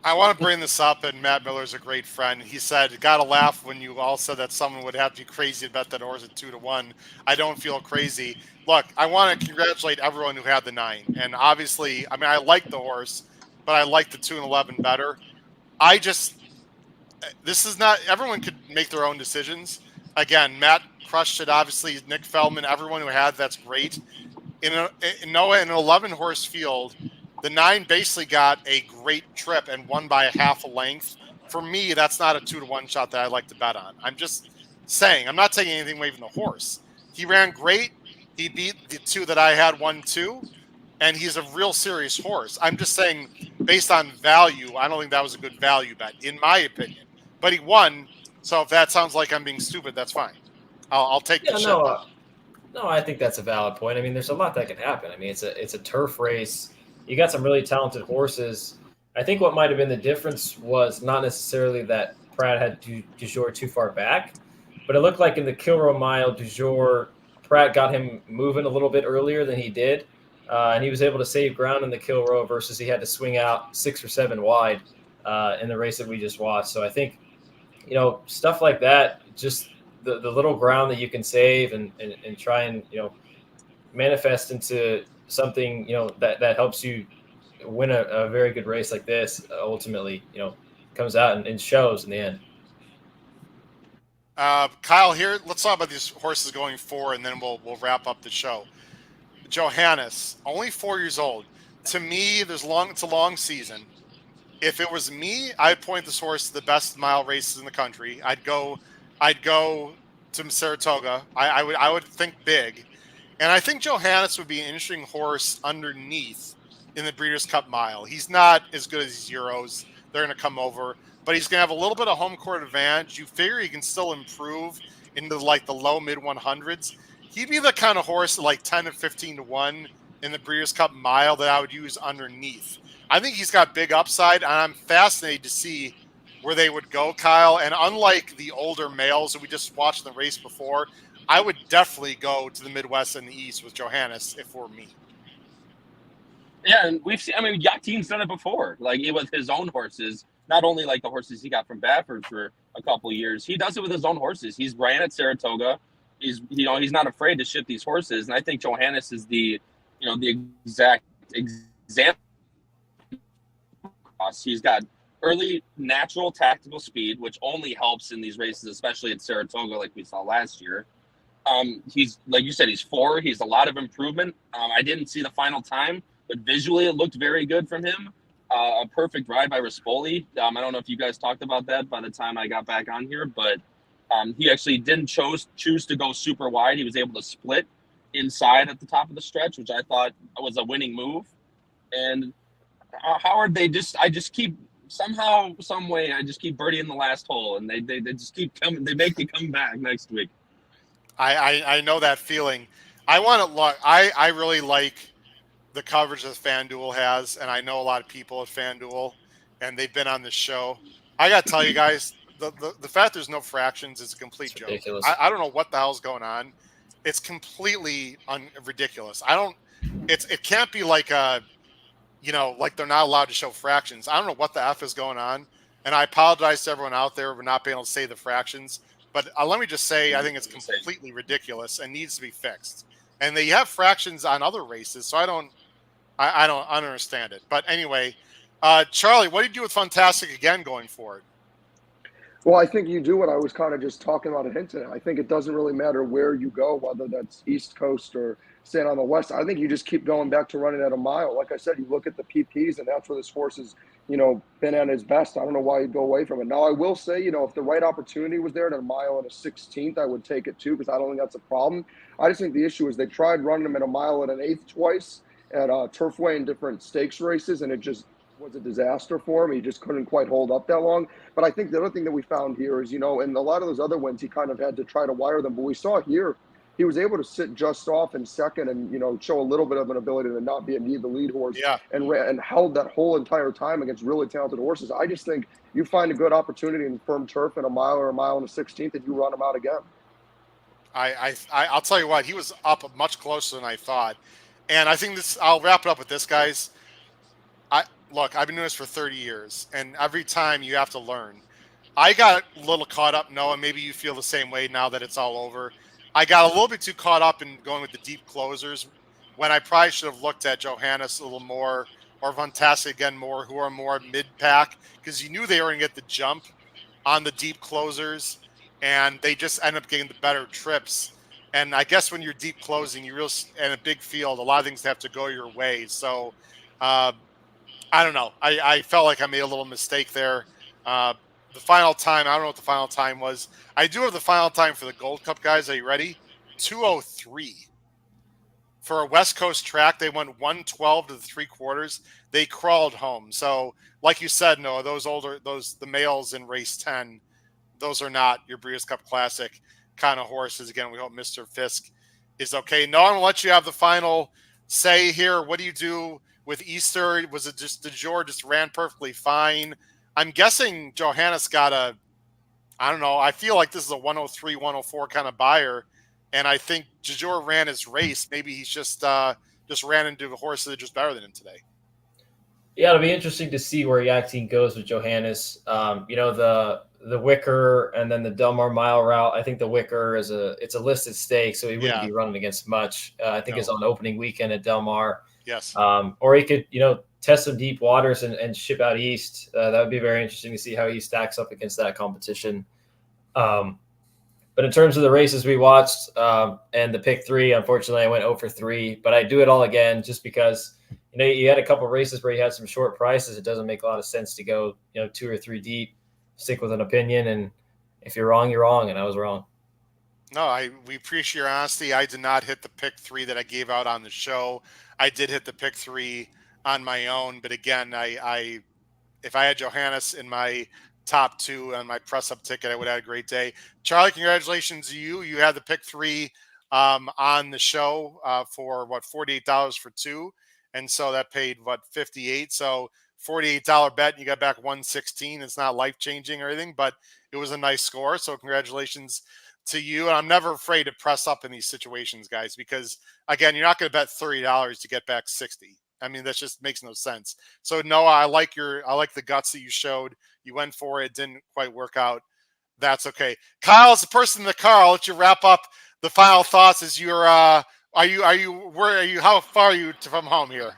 I want to bring this up, and Matt Miller's a great friend. He said, "Got to laugh when you all said that someone would have to be crazy to bet that horse at 2-1." I don't feel crazy. Look, I want to congratulate everyone who had the 9, and obviously, I mean, I like the horse, but I like the 2 and 11 better. This is not. Everyone could make their own decisions. Again, Matt crushed it. Obviously, Nick Feldman, everyone who had that's great. In an 11 horse field, the 9 basically got a great trip and won by a half a length. For me, that's not a 2-1 shot that I like to bet on. I'm just saying, I'm not taking anything away from the horse. He ran great. He beat the 2 that I had 1-2, and he's a real serious horse. I'm just saying, based on value, I don't think that was a good value bet, in my opinion. But he won, so if that sounds like I'm being stupid, that's fine. I'll take the shit. No, I think that's a valid point. I mean, there's a lot that can happen. I mean, it's a turf race. You got some really talented horses. I think what might have been the difference was not necessarily that Pratt had DeJour too far back, but it looked like in the Kilroe Mile, DeJour, Pratt got him moving a little bit earlier than he did, and he was able to save ground in the Kilroe versus he had to swing out 6 or 7 wide in the race that we just watched. So I think, stuff like that, just the little ground that you can save and try and, manifest into something, that helps you win a very good race like this, ultimately, comes out and shows in the end. Kyle, here, let's talk about these horses going forward, and then we'll wrap up the show. Johannes, only 4 years old. To me, it's a long season. If it was me, I'd point this horse to the best mile races in the country. I'd go to Saratoga. I would think big. And I think Johannes would be an interesting horse underneath in the Breeders' Cup Mile. He's not as good as these Euros. They're going to come over. But he's going to have a little bit of home court advantage. You figure he can still improve into the low mid 100s. He'd be the kind of horse at 10 to 15-1 in the Breeders' Cup Mile that I would use underneath. I think he's got big upside, and I'm fascinated to see where they would go, Kyle. And unlike the older males that we just watched in the race before, I would definitely go to the Midwest and the East with Johannes if it were me. Yeah, and we've seen, Yaktin's done it before, with his own horses, not only the horses he got from Baffert for a couple of years. He does it with his own horses. He's ran at Saratoga. He's not afraid to ship these horses. And I think Johannes is the exact example. He's got early natural tactical speed, which only helps in these races, especially at Saratoga, like we saw last year. He's, like you said, he's 4. He's a lot of improvement. I didn't see the final time, but visually it looked very good from him. A perfect ride by Rispoli. I don't know if you guys talked about that by the time I got back on here, but he actually didn't choose to go super wide. He was able to split inside at the top of the stretch, which I thought was a winning move. And Howard, I just keep somehow, some way, I just keep birdieing the last hole, and they just keep coming. They make me come back next week. I know that feeling. I really like the coverage that FanDuel has, and I know a lot of people at FanDuel, and they've been on this show. I got to tell you guys, the fact there's no fractions is a complete joke. Ridiculous. I don't know what the hell's going on. It's completely ridiculous. It can't be like they're not allowed to show fractions. I don't know what the F is going on, and I apologize to everyone out there for not being able to say the fractions. But let me just say, I think it's completely ridiculous and needs to be fixed. And they have fractions on other races, so I don't understand it. But anyway, Charlie, what do you do with Fantastic again going forward? Well, I think you do what I was kind of just talking about and hinting at. I think it doesn't really matter where you go, whether that's East Coast or staying on the West. I think you just keep going back to running at a mile. Like I said, you look at the PPs, and that's where this horse has, been at his best. I don't know why you'd go away from it. Now, I will say, if the right opportunity was there at a mile and a 16th, I would take it too, because I don't think that's a problem. I just think the issue is they tried running him at a mile and an eighth twice at Turfway and different stakes races, and it just was a disaster for him. He just couldn't quite hold up that long. But I think the other thing that we found here is, in a lot of those other wins, he kind of had to try to wire them. But we saw here, he was able to sit just off in second and, show a little bit of an ability to not be the lead horse and held that whole entire time against really talented horses. I just think you find a good opportunity in firm turf in a mile or a mile and a 16th and you run him out again. I'll tell you what, he was up much closer than I thought. And I think I'll wrap it up with this, guys. Look, I've been doing this for 30 years, and every time you have to learn. I got a little caught up, Noah, maybe you feel the same way now that it's all over. I got a little bit too caught up in going with the deep closers when I probably should have looked at Johannes a little more, or Fantastic again more, who are more mid-pack, because you knew they were going to get the jump on the deep closers, and they just end up getting the better trips. And I guess when you're deep closing, in a big field, a lot of things have to go your way. So, I don't know. I felt like I made a little mistake there. The final time, I don't know what the final time was. I do have the final time for the Gold Cup, guys. Are you ready? 2:03. For a West Coast track, they went 1:12 to the 3/4. They crawled home. So, like you said, Noah, the males in race 10, those are not your Breeders' Cup Classic kind of horses. Again, we hope Mr. Fisk is okay. No, I'm going to let you have the final say here. What do you do with Easter? Was it just DeJour just ran perfectly fine? I'm guessing Johannes got I don't know. I feel like this is a 103, 104 kind of buyer. And I think DeJour ran his race. Maybe he's just ran into a horse that are just better than him today. Yeah, it'll be interesting to see where Yakteen goes with Johannes. The Wicker and then the Del Mar Mile route. I think the Wicker it's a listed stake, so he wouldn't be running against much. I think it's on opening weekend at Del Mar. Yes. Or he could, test some deep waters and ship out east. That would be very interesting to see how he stacks up against that competition. But in terms of the races we watched and the pick 3, unfortunately, I went 0 for 3. But I do it all again just because, you had a couple of races where you had some short prices. It doesn't make a lot of sense to go, 2 or 3 deep, stick with an opinion. And if you're wrong, you're wrong. And I was wrong. No, we appreciate your honesty. I did not hit the pick 3 that I gave out on the show. I did hit the pick 3 on my own, but again, if I had Johannes in my top 2 on my press-up ticket, I would have had a great day. Charlie, congratulations to you. You had the pick 3 on the show for $48 for 2, and so that paid $58. So $48 bet, and you got back $116. It's not life-changing or anything, but it was a nice score. So congratulations to you. And I'm never afraid to press up in these situations, guys, because again, you're not going to bet $30 to get back 60. I mean, that just makes no sense. So Noah, I like the guts that you showed. You went for it. It didn't quite work out. That's okay. Kyle is the person in the car. I'll let you wrap up the final thoughts as you're, how far are you from home here?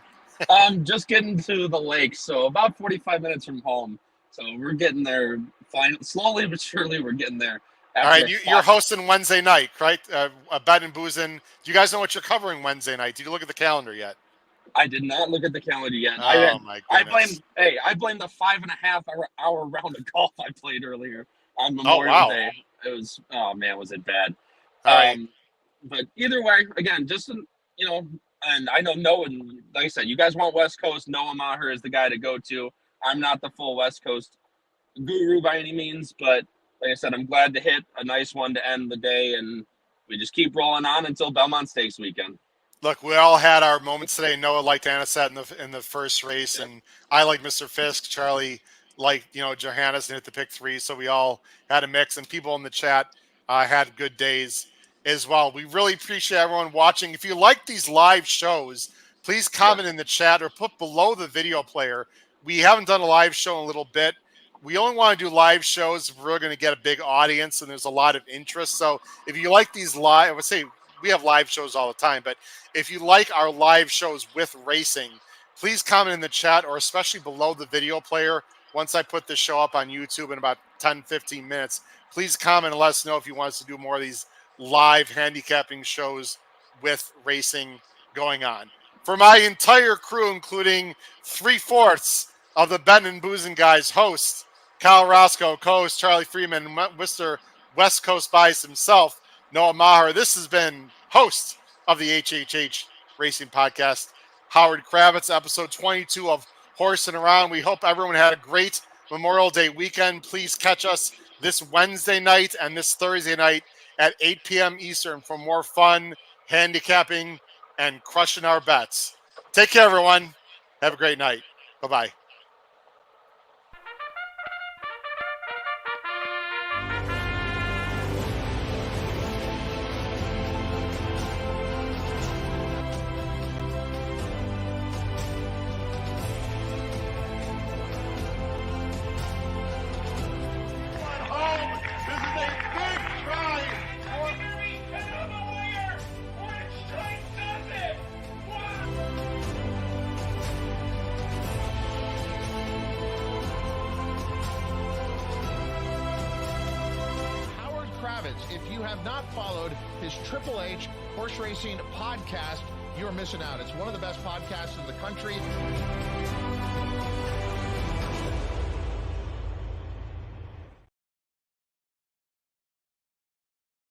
I'm just getting to the lake. So about 45 minutes from home. So we're getting there slowly, but surely we're getting there. All right, you're hosting Wednesday night, right? A bet and boozing. Do you guys know what you're covering Wednesday night? Did you look at the calendar yet? I did not look at the calendar yet. Oh my goodness! I blame the 5.5 hour round of golf I played earlier on Memorial Day. It was was it bad? All right. But either way, again, just and I know Noah. Like I said, you guys want West Coast. Noah Maher is the guy to go to. I'm not the full West Coast guru by any means, but like I said, I'm glad to hit a nice one to end the day, and we just keep rolling on until Belmont Stakes weekend. Look, we all had our moments today. Noah liked ANITA in the first race, and I like Mr. Fisk. Charlie liked Johannes and hit the pick 3, so we all had a mix, and people in the chat had good days as well. We really appreciate everyone watching. If you like these live shows, please comment in the chat or put below the video player. We haven't done a live show in a little bit. we only want to do live shows if we're going to get a big audience and there's a lot of interest. So if you like these live, I would say we have live shows all the time, but if you like our live shows with racing, please comment in the chat or especially below the video player. Once I put this show up on YouTube in about 10, 15 minutes, please comment and let us know if you want us to do more of these live handicapping shows with racing going on. For my entire crew, including 3/4 of the Ben and Boozin' Guys hosts, Kyle Roscoe, co-host Charlie Freeman, and Mr. West Coast Bias himself, Noah Maher. This has been host of the HHH Racing Podcast, Howard Kravitz, episode 22 of Horsin Around. We hope everyone had a great Memorial Day weekend. Please catch us this Wednesday night and this Thursday night at 8 p.m. Eastern for more fun, handicapping, and crushing our bets. Take care, everyone. Have a great night. Bye-bye. If you have not followed his Triple H Horse Racing Podcast, you're missing out. It's one of the best podcasts in the country.